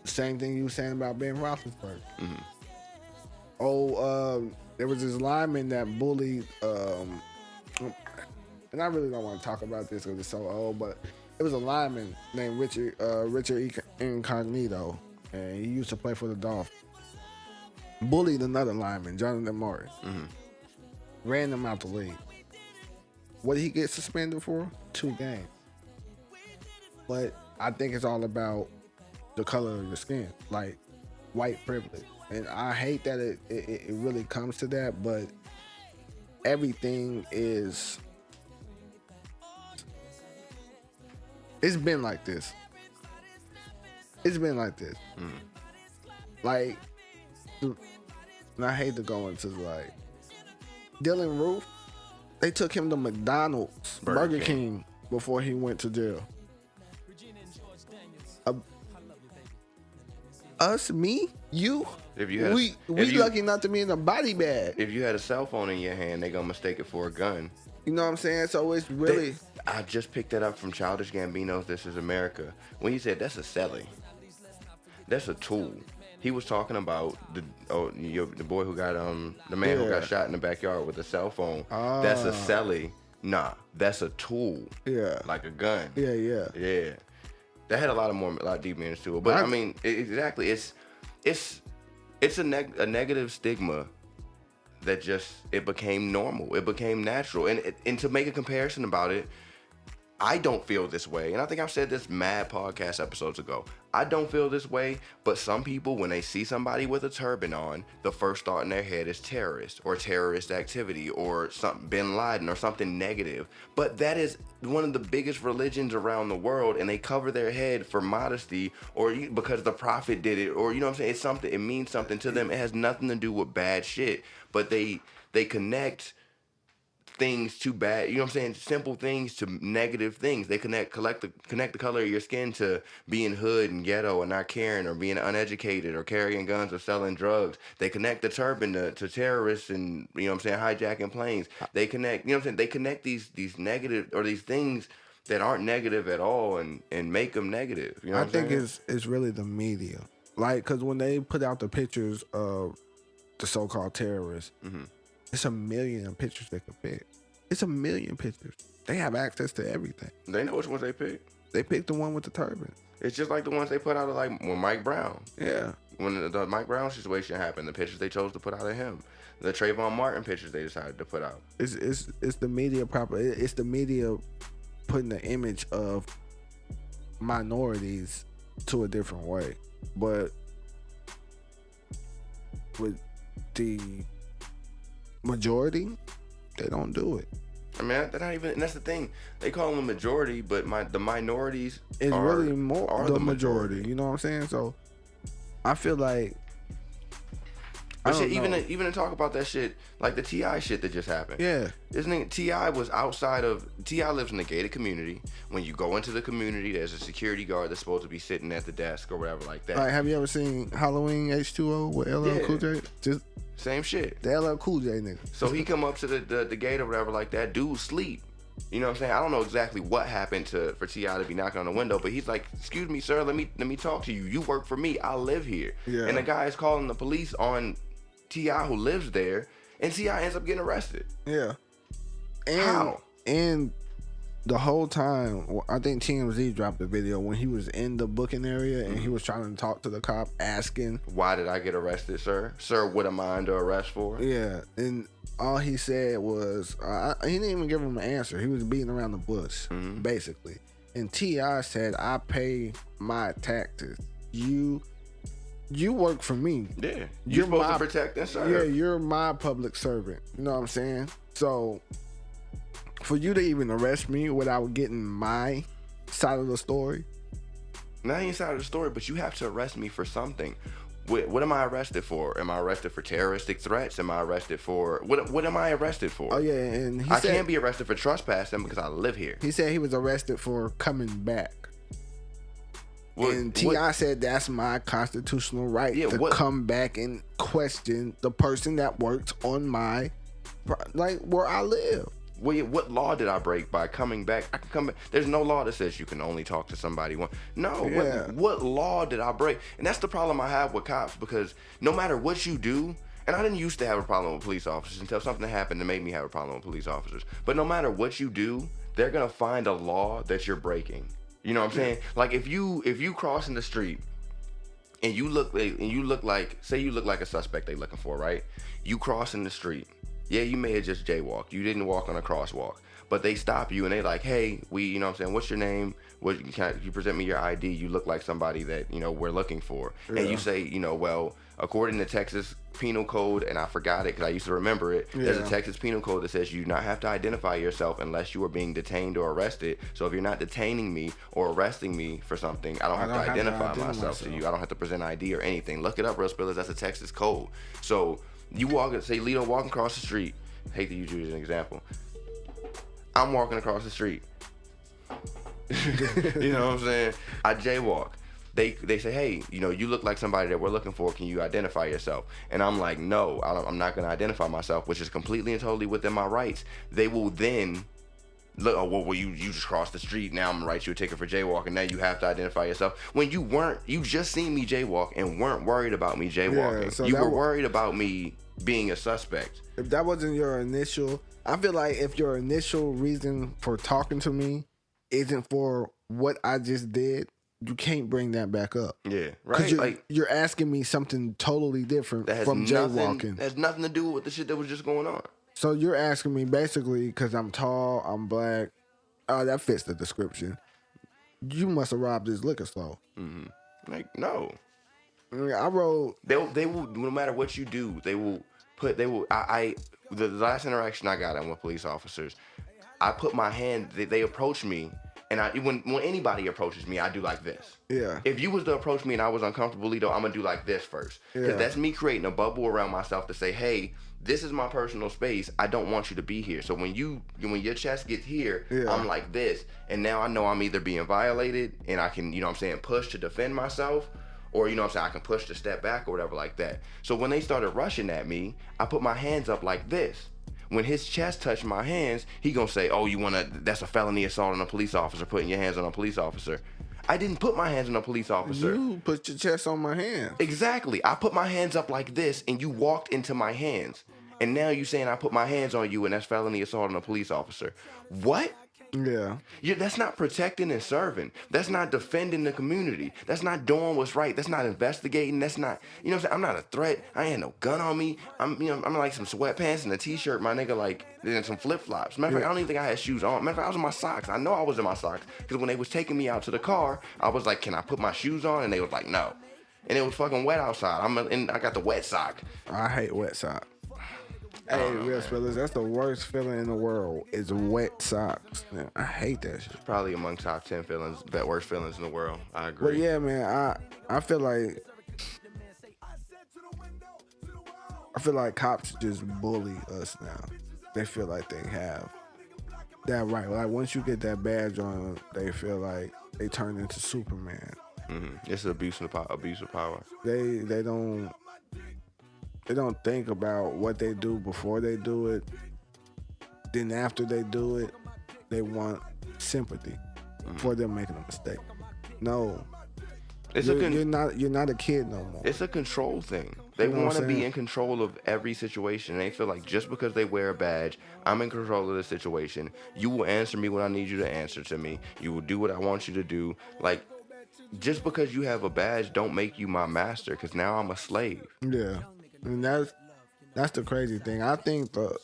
Same thing you were saying about Ben Roethlisberger. Mm-hmm. There was this lineman that bullied, and I really don't want to talk about this because it's so old, but it was a lineman named Richard Incognito, and he used to play for the Dolphins. Bullied another lineman, Jonathan Morris. Mm-hmm. Ran him out the league. What did he get suspended for? 2 games. But I think it's all about the color of your skin, like white privilege. and I hate that it really comes to that, but everything is. It's been like this. It's been like this. Like, and I hate to go into like Dylan Roof. They took him to McDonald's, Burger King before he went to jail. Us, me, you. We lucky not to be in a body bag. If you had a cell phone in your hand, they gonna mistake it for a gun. You know what I'm saying? So it's really. I just picked that up from Childish Gambino's "This Is America" when he said that's a celly. That's a tool. He was talking about the boy who got the man who got shot in the backyard with a cell phone. That's a celly. Nah, that's a tool. Yeah, like a gun. Yeah. That had a lot deep meanings to it. But I mean, exactly. It's a negative stigma that just it became normal. It became natural. And to make a comparison about it, I don't feel this way. And I think I've said this mad podcast episodes ago. I don't feel this way, but some people, when they see somebody with a turban on, the first thought in their head is terrorist or terrorist activity or something, Bin Laden or something negative. But that is one of the biggest religions around the world, and they cover their head for modesty or because the prophet did it, or you know what I'm saying? It's something. It means something to them. It has nothing to do with bad shit, but they connect things to bad, you know what I'm saying? Simple things to negative things. They connect the color of your skin to being hood and ghetto and not caring or being uneducated or carrying guns or selling drugs. They connect the turban to terrorists and, you know what I'm saying, hijacking planes. They connect, you know what I'm saying? They connect these negative or these things that aren't negative at all and make them negative. You know what I'm saying? I think it's really the media. Like, because when they put out the pictures of the so-called terrorists, it's 1 million pictures they could pick. It's 1 million pictures. They have access to everything. They know which ones they pick. They picked the one with the turban. It's just like the ones they put out of like when Mike Brown. Yeah. When the Mike Brown situation happened, the pictures they chose to put out of him. The Trayvon Martin pictures they decided to put out. It's the media It's the media putting the image of minorities to a different way. But with the majority, they don't do it. I mean, they're not even, and that's the thing. They call them a majority, but the minorities is really more are the majority. You know what I'm saying? So I feel like. But shit, even to talk about that shit, like the T.I. shit that just happened. Yeah. This nigga T.I. was outside of, T.I. lives in a gated community. When you go into the community, there's a security guard that's supposed to be sitting at the desk or whatever like that. All right, have you ever seen Halloween H2O with LL Cool J? Just same shit. The LL Cool J nigga. So he come up to the gate or whatever like that. Dude sleep. You know what I'm saying? I don't know exactly what happened for T.I. to be knocking on the window, but he's like, "Excuse me, sir. Let me talk to you. You work for me. I live here." Yeah. And the guy is calling the police on T.I. who lives there, and T.I. ends up getting arrested. Yeah. And, how? And the whole time, I think TMZ dropped the video when he was in the booking area and he was trying to talk to the cop, asking, "Why did I get arrested, sir? Sir, what am I under arrest for?" Yeah, and all he said was, he didn't even give him an answer. He was beating around the bush, basically. And T.I. said, "I pay my taxes. You work for me. Yeah. You're supposed to protect and serve. Yeah, you're my public servant." You know what I'm saying? So for you to even arrest me without getting my side of the story. Not even side of the story, but you have to arrest me for something. What am I arrested for? Am I arrested for terroristic threats? Am I arrested for what am I arrested for? Oh yeah, and I can't be arrested for trespassing because I live here. He said he was arrested for coming back. And T.I. said that's my constitutional right to come back and question the person that works on my, like, where I live. What law did I break by coming back? I can come back. There's no law that says you can only talk to somebody once. No, yeah. What law did I break? And that's the problem I have with cops, because no matter what you do, and I didn't used to have a problem with police officers until something happened to make me have a problem with police officers. But no matter what you do, they're gonna find a law that you're breaking. You know what I'm saying? Like if you cross in the street and you look like say you look like a suspect they looking for, right? You cross in the street. Yeah, you may have just jaywalked. You didn't walk on a crosswalk. but they stop you and they like, hey, you know what I'm saying, what's your name? You present me your ID? You look like somebody that, you know, we're looking for. Yeah. And you say, you know, well, according to Texas Penal Code, and I forgot it because I used to remember it, there's a Texas Penal Code that says you do not have to identify yourself unless you are being detained or arrested. So if you're not detaining me or arresting me for something, I don't have to identify myself to you. I don't have to present ID or anything. Look it up, Real Spillers. That's a Texas code. So you say Lito walking across the street. Hate to use you as an example. I'm walking across the street. You know what I'm saying? I jaywalk. They say, hey, you know, you look like somebody that we're looking for. Can you identify yourself? And I'm like, no, I'm not going to identify myself, which is completely and totally within my rights. They will then look, oh, well, you just crossed the street. Now I'm going to write you a ticket for jaywalking. Now you have to identify yourself. When you just seen me jaywalk and weren't worried about me jaywalking. Yeah, so you were worried about me being a suspect. If that wasn't your initial, I feel like if your initial reason for talking to me isn't for what I just did, you can't bring that back up. Yeah, right. You're asking me something totally different from jaywalking. That has nothing to do with the shit that was just going on. So you're asking me basically because I'm tall, I'm black. Oh, that fits the description. You must have robbed this liquor store. Mm-hmm. Like, no. I wrote. They will, no matter what you do, the last interaction I got with police officers, I put my hand, they approach me. And when anybody approaches me, I do like this. Yeah. If you was to approach me and I was uncomfortable, Lito, I'm gonna do like this first. Because that's me creating a bubble around myself to say, hey, this is my personal space. I don't want you to be here. So when your chest gets here, I'm like this. And now I know I'm either being violated and I can, you know what I'm saying, push to defend myself. Or, you know what I'm saying, I can push to step back or whatever like that. So when they started rushing at me, I put my hands up like this. When his chest touched my hands, he gonna say, oh, that's a felony assault on a police officer, putting your hands on a police officer. I didn't put my hands on a police officer. You put your chest on my hands. Exactly. I put my hands up like this, and you walked into my hands. And now you saying I put my hands on you, and that's felony assault on a police officer. What? Yeah. That's not protecting and serving. That's not defending the community. That's not doing what's right. That's not investigating. That's not, you know what I'm saying? I'm not a threat. I ain't no gun on me. I'm like some sweatpants and a t-shirt, my nigga, like, and some flip-flops. Matter of fact, I don't even think I had shoes on. Matter of fact, I was in my socks. I know I was in my socks because when they was taking me out to the car, I was like, can I put my shoes on? And they was like, no. And it was fucking wet outside. And I got the wet sock. I hate wet sock. Hey, Real Spillers, that's the worst feeling in the world is wet socks. Man, I hate that shit. It's probably among top 10 feelings, worst feelings in the world. I agree. Well, yeah, man, I feel like cops just bully us now. They feel like they have that right. Like once you get that badge on, they feel like they turn into Superman. Mm-hmm. It's an abuse of power. They don't think about what they do before they do it. Then after they do it, they want sympathy for them making a mistake. No, you're not a kid no more. It's a control thing. They want to be in control of every situation. They feel like just because they wear a badge, I'm in control of the situation. You will answer me when I need you to answer to me. You will do what I want you to do. Like, just because you have a badge don't make you my master, because now I'm a slave. Yeah. And that's the crazy thing. I think the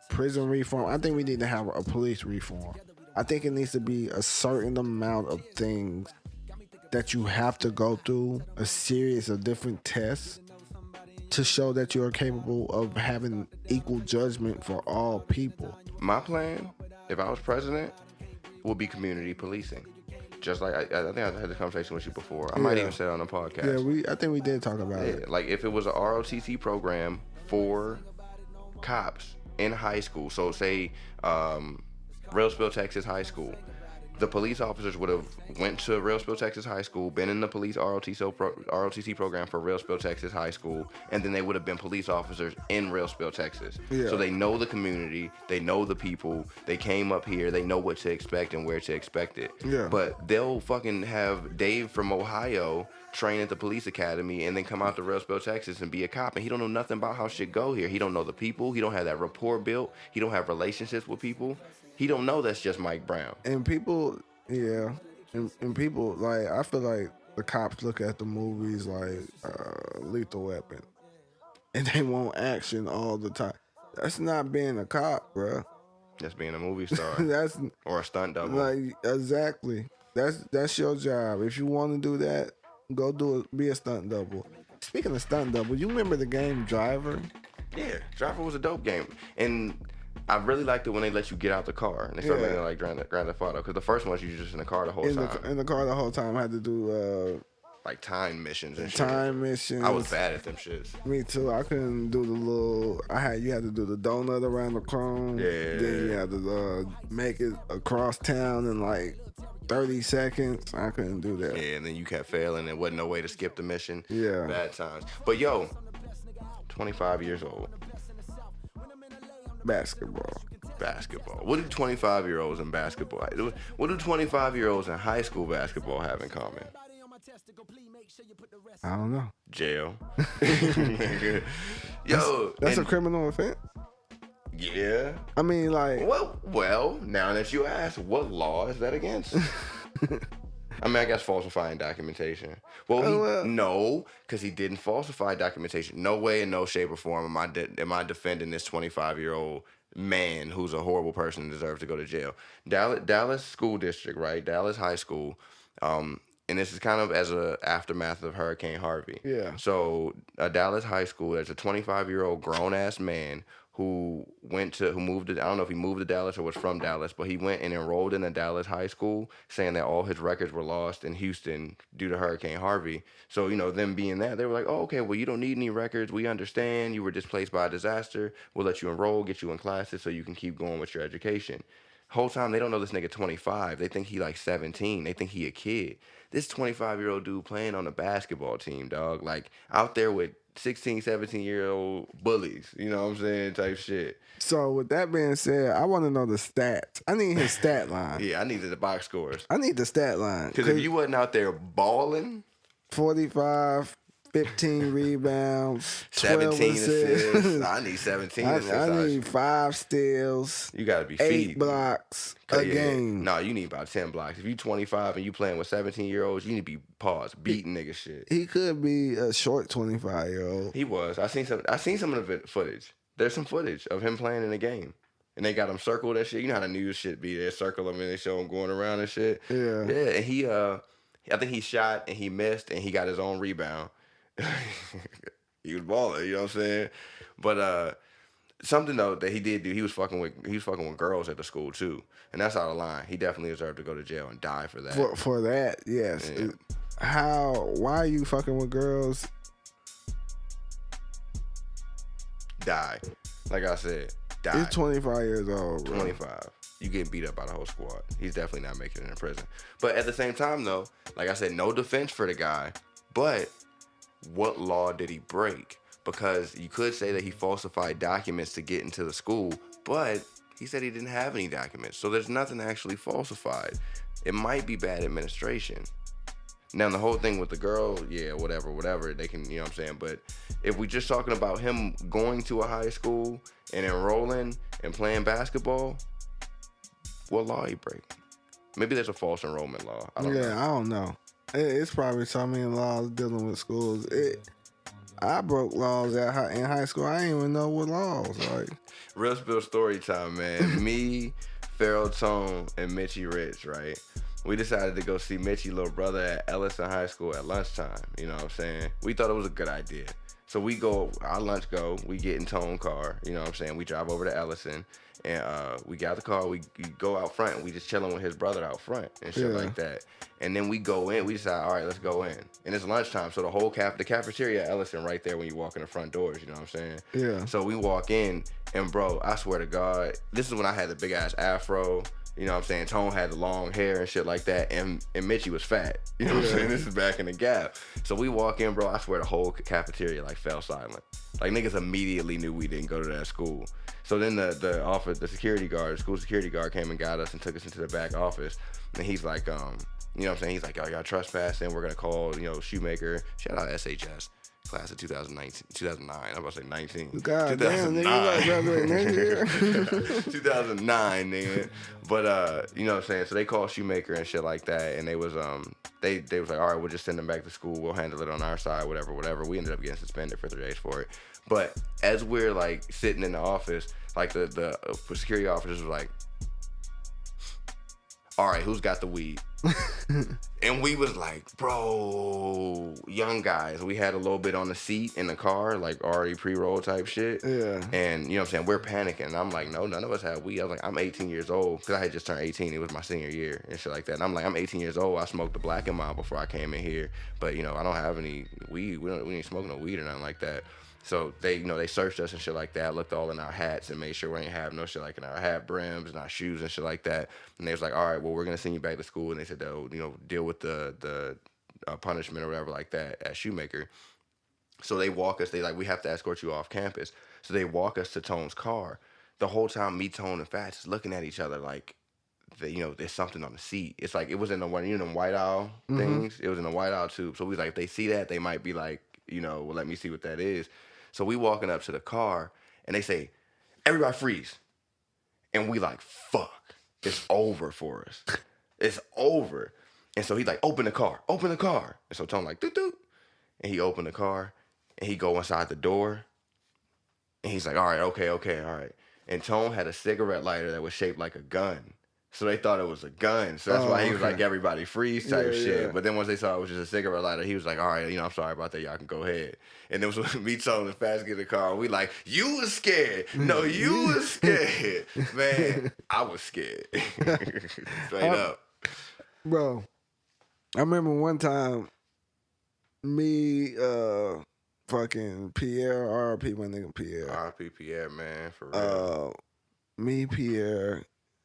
prison reform, I think we need to have a police reform. I think it needs to be a certain amount of things that you have to go through, a series of different tests to show that you are capable of having equal judgment for all people. My plan, if I was president, would be community policing. Just like I think I had this conversation with you before. I might even say it on the podcast. Yeah, I think we did talk about it. Like if it was a ROTC program for cops in high school. So say Railsville, Texas High School. The police officers would have went to Railsville, Texas High School, been in the police ROTC program for Railsville, Texas High School, and then they would have been police officers in Railsville, Texas. Yeah. So they know the community, they know the people, they came up here, they know what to expect and where to expect it. Yeah. But they'll fucking have Dave from Ohio train at the police academy and then come out to Railsville, Texas and be a cop, and he don't know nothing about how shit go here. He don't know the people, he don't have that rapport built, he don't have relationships with people. He don't know that's just Mike Brown. And people, yeah, and people, like, I feel like the cops look at the movies like Lethal Weapon, and they want action all the time. That's not being a cop, bro. That's being a movie star. That's or a stunt double. like exactly. That's your job. If you want to do that, go do it. Be a stunt double. Speaking of stunt double, you remember the game Driver? Yeah, Driver was a dope game, and I really liked it when they let you get out the car and they started making it like Grand Theft Auto. Because the first one you just in the car the whole time. In the car the whole time. I had to do like time missions and shit. Time missions. I was bad at them shits. Me too. I couldn't do the little. You had to do the donut around the cone. Yeah. Then you had to make it across town in like 30 seconds. I couldn't do that. Yeah, and then you kept failing. There wasn't no way to skip the mission. Yeah. Bad times. But yo, 25 years old. Basketball. What do 25-year-olds in basketball? What do 25-year-olds in high school basketball have in common? I don't know. Jail. Yo, that's a criminal offense. Yeah. I mean, like. Well, now that you ask, what law is that against? I mean, I guess falsifying documentation. Well, no, because he didn't falsify documentation. No way, in no shape or form am I defending this 25-year-old man who's a horrible person and deserves to go to jail. Dallas School District, right? Dallas High School. And this is kind of as a aftermath of Hurricane Harvey. Yeah. So Dallas High School, there's a 25-year-old grown-ass man who moved to, I don't know if he moved to Dallas or was from Dallas, but he went and enrolled in a Dallas high school saying that all his records were lost in Houston due to Hurricane Harvey. So, them being that, they were like, oh, okay, well, you don't need any records. We understand you were displaced by a disaster. We'll let you enroll, get you in classes so you can keep going with your education. Whole time, they don't know this nigga 25. They think he like 17. They think he a kid. This 25-year-old dude playing on a basketball team, dog, like out there with 16, 17-year-old bullies, you know what I'm saying, type shit. So with that being said, I want to know the stats. I need his stat line. Yeah, I needed the box scores. I need the stat line. Because if you wasn't out there balling. 45, 15 rebounds, 17 assists. I need 17 assists. I need 5 steals. You got to be 8 blocks a game. No, you need about 10 blocks. If you 25 and you playing with 17-year-olds, you need to be beating nigga shit. He could be a short 25-year-old. He was. I seen some of the footage. There's some footage of him playing in the game. And they got him circled and shit. You know how the news shit be. They circle him and they show him going around and shit. Yeah. Yeah, and he I think he shot and he missed and he got his own rebound. He was balling, you know what I'm saying? But something though that he did do, he was fucking with girls at the school too, and that's out of line. He definitely deserved to go to jail and die for that. For that, yes. Yeah. Why are you fucking with girls? Die, like I said, die. He's 25 years old. Bro. 25. You getting beat up by the whole squad. He's definitely not making it in prison. But at the same time though, like I said, no defense for the guy. But what law did he break? Because you could say that he falsified documents to get into the school, but he said he didn't have any documents. So there's nothing actually falsified. It might be bad administration. Now, the whole thing with the girl, yeah, whatever, they can, you know what I'm saying? But if we're just talking about him going to a high school and enrolling and playing basketball, what law he break? Maybe there's a false enrollment law. I don't know. I don't know. It's probably so many laws dealing with schools. I broke laws in high school. I didn't even know what laws. Like real spill story time, man. Me, Pharaoh Tone, and Mitchie Rich, right? We decided to go see Mitchie's little brother at Ellison High School at lunchtime. You know what I'm saying? We thought it was a good idea. So we get in Tone car. You know what I'm saying? We drive over to Ellison. And we got the car, we go out front, and we just chilling with his brother out front and shit like that. And then we go in, we decide, all right, let's go in. And it's lunchtime, so the whole the cafeteria at Ellison right there when you walk in the front doors, you know what I'm saying? Yeah. So we walk in, and bro, I swear to God, this is when I had the big ass afro, you know what I'm saying? Tone had the long hair and shit like that, and Mitchie was fat. You know what I'm saying? This is back in the Gap. So we walk in, bro, I swear the whole cafeteria like fell silent. Like niggas immediately knew we didn't go to that school. So then the security guard, school security guard came and got us and took us into the back office. And he's like, you know what I'm saying? He's like, oh, y'all trespassing. We're going to call, Shoemaker. Shout out SHS. class of 2019, 2009. I was about to say 19. God damn, nigga, you like graduate next year. 2009, nigga. But you know what I'm saying? So they called Shoemaker and shit like that, and they was they was like, all right, we'll just send them back to school. We'll handle it on our side, whatever. We ended up getting suspended for 3 days for it. But as we're like sitting in the office, like the security officers was like, all right, who's got the weed? And we was like, bro, young guys. We had a little bit on the seat in the car, like already pre-roll type shit. Yeah. And you know what I'm saying? We're panicking. And I'm like, no, none of us have weed. I was like, I'm 18 years old. Because I had just turned 18. It was my senior year and shit like that. And I'm like, I'm 18 years old. I smoked the Black and Mild before I came in here. But, you know, I don't have any weed. We ain't smoking no weed or nothing like that. So they, you know, they searched us and shit like that, looked all in our hats and made sure we ain't have no shit like in our hat brims and our shoes and shit like that. And they was like, all right, well, we're going to send you back to school. And they said they'll, you know, deal with the punishment or whatever like that at Shoemaker. So they walk us, we have to escort you off campus. So they walk us to Tone's car. The whole time me, Tone, and Fats is looking at each other like, you know, there's something on the seat. It's like, it was in the one, you know, them white owl things. It was in the white owl tube. So we was like, if they see that, they might be like, you know, well, let me see what that is. So we walking up to the car, and they say, everybody freeze. And we like, fuck, it's over for us. It's over. And so he like, open the car. And so Tone like, doot, doot. And he opened the car, and he go inside the door. And he's like, all right, okay, all right. And Tone had a cigarette lighter that was shaped like a gun. So they thought it was a gun. So that's why he was like, everybody freeze type shit. Yeah. But then once they saw it was just a cigarette lighter, he was like, all right, you know, I'm sorry about that. Y'all can go ahead. And it was when me, Tone, and Fast get in the car. We like, you was scared. No, you was scared. Man, I was scared. Straight up. Bro, I remember one time, me, fucking Pierre, RP, my nigga Pierre. RP Pierre, man, for real. Me, Pierre,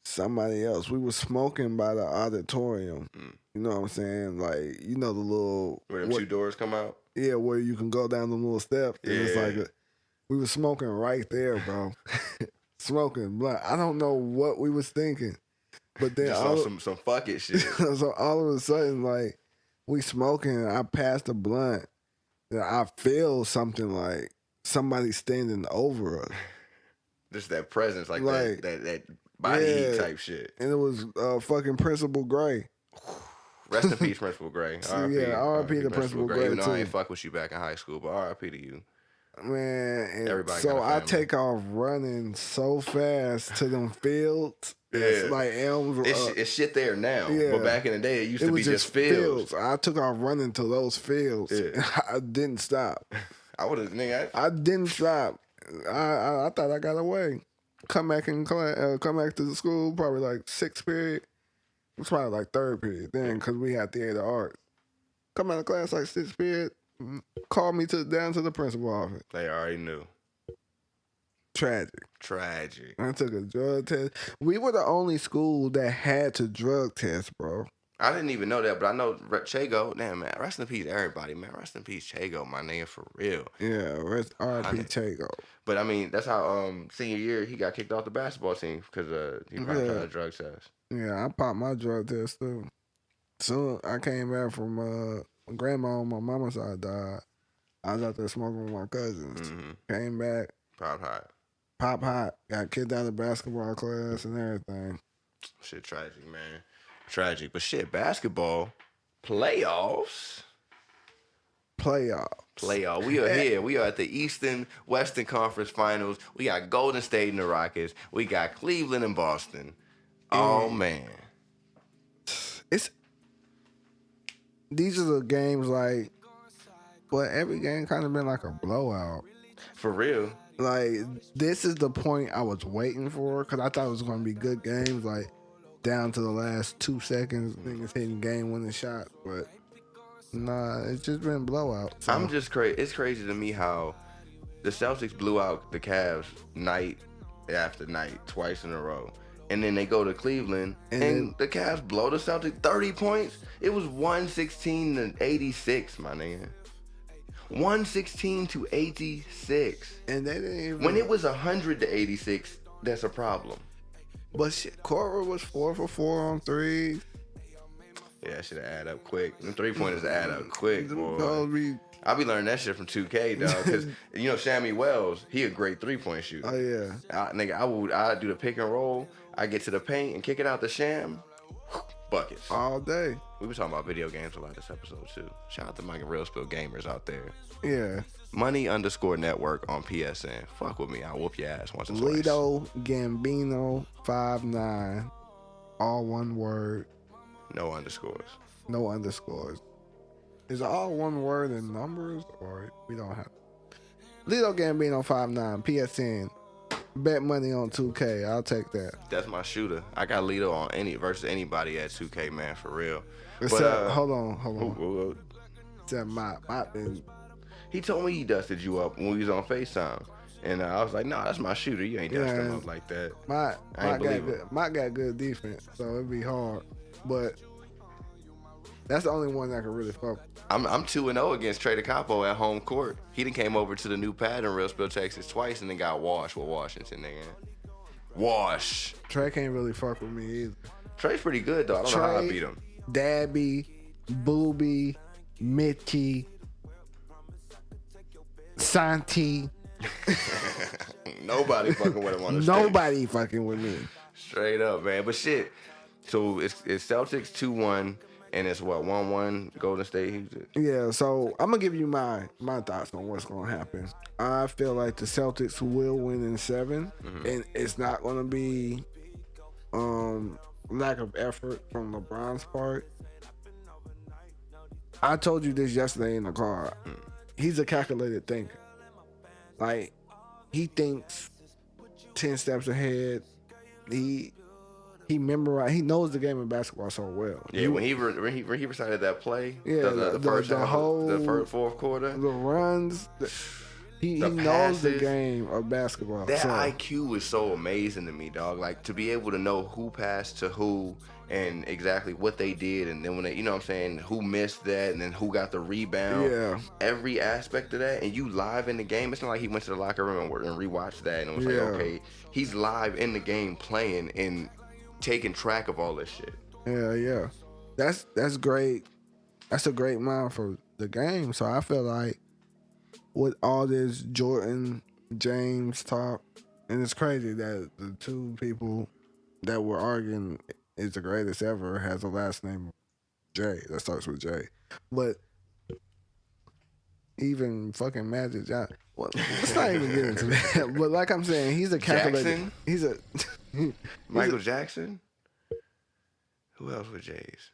somebody else. We was smoking by the auditorium. You know what I'm saying? Like, you know the little... Where the 2 doors come out? Yeah, where you can go down the little steps. And it's like, we was smoking right there, bro. Smoking blunt. I don't know what we was thinking. But then... Just some fuck it shit. So all of a sudden, like, we smoking, I passed the blunt, and I feel something like somebody standing over us. Just that presence, like that body heat type shit. And it was fucking Principal Gray. Rest in peace, Principal Gray. R.I.P. Yeah, R.I.P. to Principal Gray, even though too. I ain't fuck with you back in high school, but R.I.P. to you. Man, and everybody. So I take off running so fast to them fields. It's like Elms. It's shit there now. Yeah. But back in the day, it used to be just fields. I took off running to those fields. Yeah. I didn't stop. I would have, nigga. I didn't stop. I thought I got away. Come back in class, come back to the school, probably like 6th period. It was probably like 3rd period then, because we had theater arts. Come out of class like 6th period, call me down to the principal office. They already knew. Tragic. I took a drug test. We were the only school that had to drug test, bro. I didn't even know that, but I know Chago. Damn, man. Rest in peace, everybody, man. Rest in peace, Chago, my nigga, for real. Yeah, R.I.P. Chago. But, I mean, that's how senior year he got kicked off the basketball team because he probably tried a drug test. Yeah, I popped my drug test, too. Soon I came back from my grandma on my mama's side died. I was out there smoking with my cousins. Came back. Pop hot. Got kicked out of basketball class and everything. Shit tragic, man. Tragic. But shit, basketball, playoffs. We are here. We are at the Eastern Western Conference Finals. We got Golden State and the Rockets. We got Cleveland and Boston. Oh, man. These are the games like, but every game kind of been like a blowout. For real. Like, this is the point I was waiting for because I thought it was going to be good games, like down to the last 2 seconds, niggas hitting game-winning shots. But nah, it's just been blowout. So. I'm just crazy. It's crazy to me how the Celtics blew out the Cavs night after night, twice in a row. And then they go to Cleveland, and the Cavs blow the Celtics 30 points. It was 116-86, my nigga. 116-86. And they didn't even... When it was 100-86, that's a problem. But shit, Cora was 4 for 4 on threes. Yeah, that should add up quick. Them 3-pointers add up quick, boy. Don't I be learning that shit from 2K, dog. Because, you know, Shammy Wells, he a great 3-point shooter. Oh, yeah. I do the pick and roll. I get to the paint and kick it out the sham. Buckets. All day. We were talking about video games a lot this episode, too. Shout out to my Real Spill gamers out there. Yeah. Money_network on PSN. Fuck with me. I'll whoop your ass once or twice. Lito Gambino 59. All one word. No underscores. No underscores. Is it all one word in numbers, or we don't have? Lito Gambino 59 PSN. Bet money on 2K. I'll take that. That's my shooter. I got Lito on versus anybody at 2K, man, for real. Except, But hold on. Ooh. Except Mop been. He told me he dusted you up when we was on FaceTime. And I was like, no, that's my shooter. You ain't dusting him up like that. Mop got good defense, so it'd be hard. But that's the only one that can really fuck. I'm 2-0 against Trey DeCapo at home court. He done came over to the new pad in Real Spill, Texas twice and then got washed with Washington, nigga. Wash. Trey can't really fuck with me either. Trey's pretty good, though. I don't know how I beat him. Dabby, Booby, Mitchie, Santi. Nobody fucking with him on the stage. Nobody fucking with me. Straight up, man. But shit. So it's Celtics 2-1, and it's what, 1-1 Golden State? Yeah, so I'm gonna give you my thoughts on what's gonna happen. I feel like the Celtics will win in 7, and it's not gonna be lack of effort from LeBron's part. I told you this yesterday in the car. He's a calculated thinker. Like, he thinks 10 steps ahead. He memorized. He knows the game of basketball so well. Yeah, when he recited that play, yeah, the fourth quarter, the runs. He knows the game of basketball. That IQ is so amazing to me, dog. Like, to be able to know who passed to who and exactly what they did, and then when they, you know what I'm saying, who missed that, and then who got the rebound. Yeah. Every aspect of that, and you live in the game. It's not like he went to the locker room and rewatched that and was like, okay, he's live in the game playing and taking track of all this shit. Yeah. That's great. That's a great mind for the game. So I feel like with all this Jordan, James talk, and it's crazy that the two people that were arguing is the greatest ever has a last name J that starts with J. But even fucking Magic Johnson. Well, let's not even get into that. But like I'm saying, he's a calculated. Michael Jackson. Who else with J's?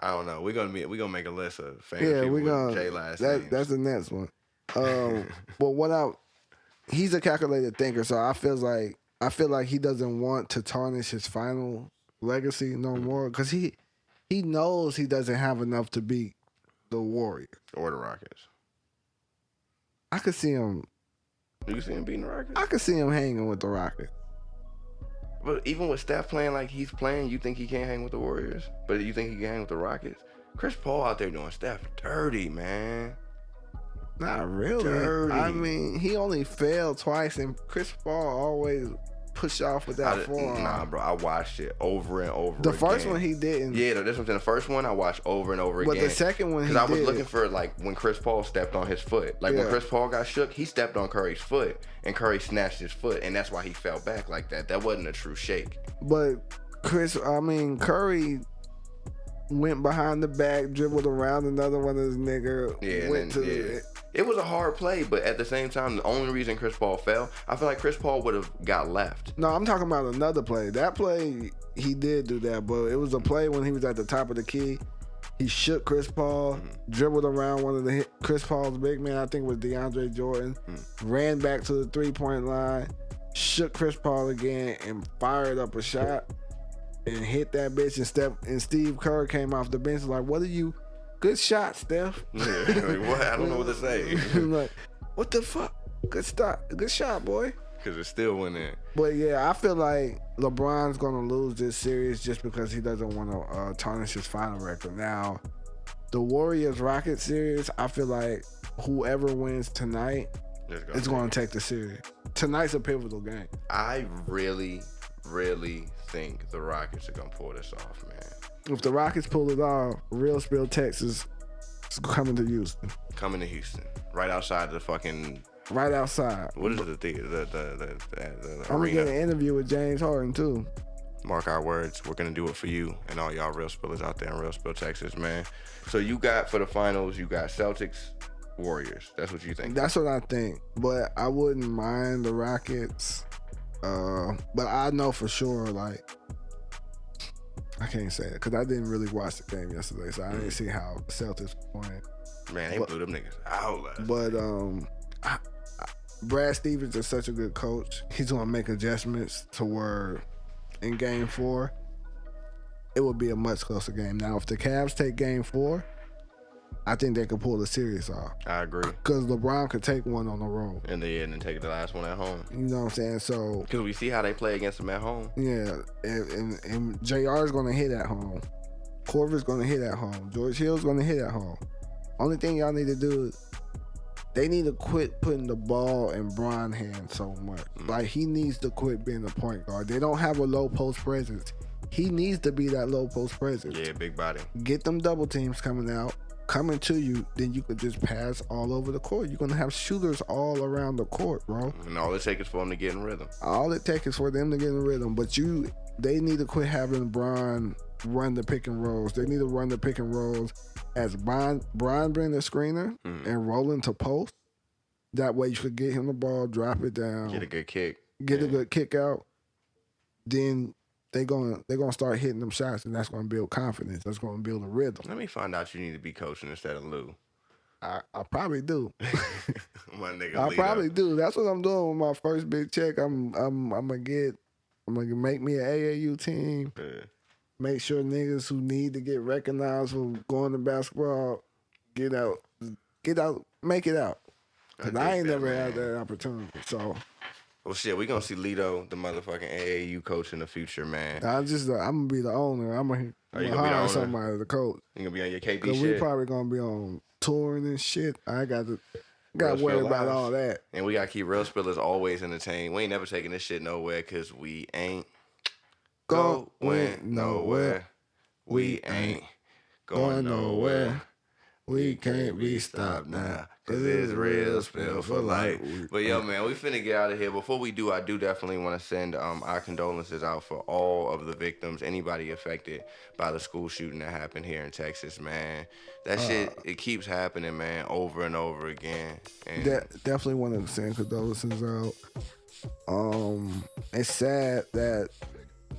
I don't know. We're gonna make a list of famous people with J last names. That's the next one. But he's a calculated thinker, so I feel like he doesn't want to tarnish his final legacy no more, because he knows he doesn't have enough to beat the Warriors or the Rockets. I could see him. Do you see him beating the Rockets? I could see him hanging with the Rockets. But even with Steph playing like he's playing, you think he can't hang with the Warriors? But you think he can hang with the Rockets? Chris Paul out there doing Steph dirty, man. Not really. Dirty. I mean, he only failed twice, and Chris Paul always push off with that forearm. Nah, bro, I watched it over and over again. The first one he didn't. Yeah, this one's in the first one I watched over and over again. But the second one he did. Because I was looking for, like, when Chris Paul stepped on his foot. Like, when Chris Paul got shook, he stepped on Curry's foot, and Curry snatched his foot, and that's why he fell back like that. That wasn't a true shake. But Curry went behind the back, dribbled around another one of his nigga. Yeah, it was a hard play, but at the same time, the only reason Chris Paul fell, I feel like Chris Paul would have got left. No, I'm talking about another play. That play, he did do that, but it was a play when he was at the top of the key. He shook Chris Paul, dribbled around one of the Chris Paul's big man, I think it was DeAndre Jordan, ran back to the 3-point line, shook Chris Paul again, and fired up a shot and hit that bitch. And Steve Kerr came off the bench like, "What are you? Good shot, Steph." Yeah, like, what? I don't know what to say. Like, what the fuck? Good shot, boy. Because it still went in. But yeah, I feel like LeBron's gonna lose this series just because he doesn't want to tarnish his final record. Now, the Warriors-Rockets series, I feel like whoever wins tonight is going to take the series. Tonight's a pivotal game. I really, really think the Rockets are gonna pull this off, man? If the Rockets pull it off, Real Spill, Texas is coming to Houston. Coming to Houston, right outside the fucking. Right outside. What is it? The I'm gonna get arena. an interview with James Harden too. Mark our words. We're gonna do it for you and all y'all Real Spillers out there in Real Spill, Texas, man. So you got for the finals, you got Celtics, Warriors. That's what you think. That's what I think. But I wouldn't mind the Rockets. But I know for sure, like, I can't say it because I didn't really watch the game yesterday, so I didn't see how Celtics were playing. Man, they blew them niggas out last. But Brad Stevens is such a good coach. He's gonna make adjustments to where in Game 4 it will be a much closer game. Now, if the Cavs take Game 4, I think they could pull the series off. I agree. Because LeBron could take one on the road. And then take the last one at home. You know what I'm saying? So Because we see how they play against them at home. yeah, and JR is gonna hit at home. Corver's gonna hit at home. George Hill's gonna hit at home. Only thing y'all need to do is they need to quit putting the ball in Bron's hands so much. Like, he needs to quit being a point guard. They don't have a low post presence. He needs to be that low post presence. Yeah, big body. Get them double teams coming to you, then you could just pass all over the court. You're gonna have shooters all around the court, bro. And all it takes is for them to get in rhythm. All it takes is for them to get in rhythm. But they need to quit having Bron run the pick and rolls. They need to run the pick and rolls as Bron bring the screener and roll into post. That way you could get him the ball, drop it down, Get a good kick. a good kick out. Then they're gonna start hitting them shots, and that's gonna build confidence. That's gonna build a rhythm. Let me find out you need to be coaching instead of Lou. I probably do. My nigga I Lito. probably do. That's what I'm doing with my first big check. I'm gonna make me an AAU team. Yeah. Make sure niggas who need to get recognized for going to basketball get out, make it out. Cause I ain't never had that opportunity. So Well, shit, we gonna see Lito, the motherfucking AAU coach in the future, man. I'm gonna be the owner. I'm gonna you gonna be the hire owner? somebody to coach. You gonna be on your KD Cause we shit. probably gonna be on touring and shit. I got to Real worry Spill about Lives. all that. And we gotta keep Real Spillers always entertained. We ain't never taking this shit nowhere because we ain't going nowhere. We ain't going nowhere. We can't be stopped now. Cause it's Real Spill for life. But yo, man, we finna get out of here. Before we do, I do definitely want to send our condolences out for all of the victims, anybody affected by the school shooting that happened here in Texas, man. That shit, it keeps happening, man, over and over again. And Definitely want to send condolences out. It's sad that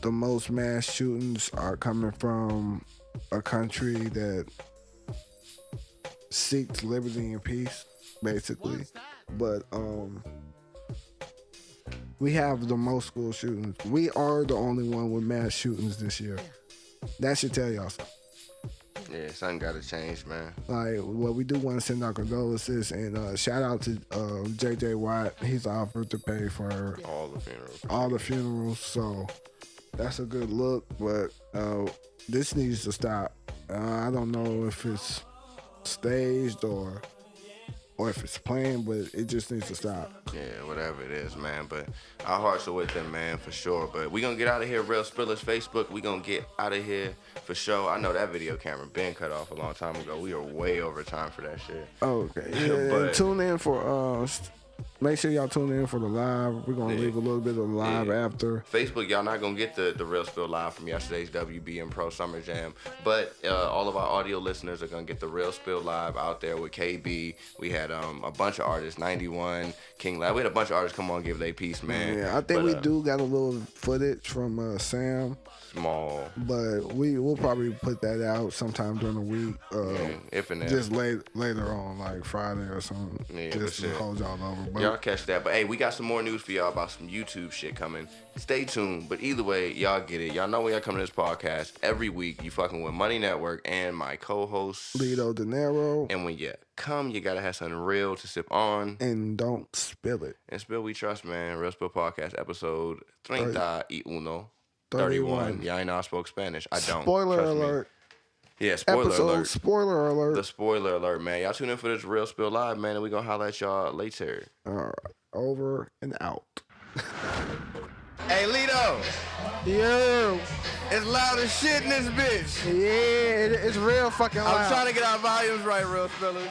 the most mass shootings are coming from a country that seeks liberty and peace, basically. But we have the most school shootings. We are the only one with mass shootings this year. That should tell y'all something. yeah, something gotta change, man. Like, well, we do want to send our condolences and shout out to JJ Watt. He's offered to pay for All the funerals. all the funerals, so that's a good look. But this needs to stop. I don't know if it's staged or if it's planned, but it just needs to stop. Yeah, whatever it is, man. But our hearts are with them, man, for sure. But we gonna get out of here. Real Spillers Facebook. We gonna get out of here for sure. I know that video camera been cut off a long time ago. We are way over time for that shit. Okay. Yeah, But- and tune in for make sure y'all tune in for the live. We're gonna leave a little bit of the live after. Facebook, y'all not gonna get the Real Spill live from yesterday's WBM Pro Summer Jam, but all of our audio listeners are gonna get the Real Spill live out there with KB. We had a bunch of artists, 91, King Lab. We had a bunch of artists come on and give their piece, man. Yeah, I think But, we do got a little footage from Sam, small, but we'll probably put that out sometime during the week. if and if. Just later on, like Friday or something, Yeah, just for to sure. hold y'all over. But Y'all catch that. But hey, we got some more news for y'all about some YouTube shit coming. Stay tuned. But either way, y'all get it. Y'all know when y'all come to this podcast every week. You fucking with Money Network and my co-host Lito De Niro, And when you come, you gotta have something real to sip on. and don't spill it. And Spill We Trust, man. Real Spill Podcast, episode 31. 31. Y'all ain't know I spoke Spanish. I don't. Spoiler Trust me. alert. Yeah, spoiler Episode alert. spoiler alert. The spoiler alert, man. Y'all tune in for this Real Spill Live, man, and we gonna holler at y'all later. All right, over and out. Hey, Lito. Yo. It's loud as shit in this bitch. Yeah, it's real fucking loud. I'm trying to get our volumes right, real spillers.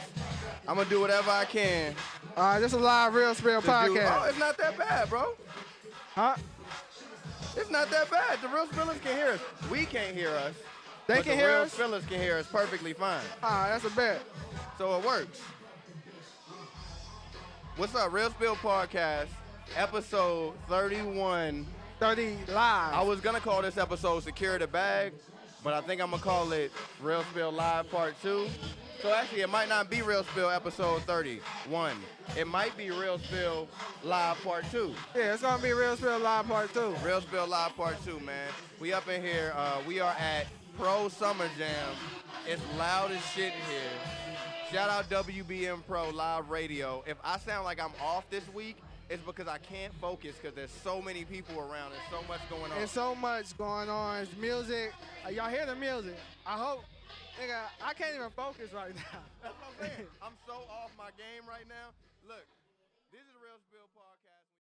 I'm gonna do whatever I can. This is a live Real Spill podcast. It's not that bad, bro. Huh? It's not that bad. The real spillers can hear us. We can't hear us. They can hear us? The real spillers can hear us perfectly fine. That's a bet. So it works. What's up, Real Spill Podcast, episode 31. 30 live. I was gonna call this episode Secure the Bag, but I think I'm gonna call it Real Spill Live Part 2. So actually, it might not be Real Spill episode 31. It might be Real Spill Live Part 2. Yeah, it's gonna be Real Spill Live Part 2. Real Spill Live Part 2, man. We up in here. We are at Pro Summer Jam. It's loud as shit in here. Shout out WBM Pro Live Radio. If I sound like I'm off this week, it's because I can't focus because there's so many people around. There's so much going on. There's so much going on. It's music. Y'all hear the music. I hope. Nigga, I can't even focus right now. That's what I'm saying. I'm so off my game right now. Look.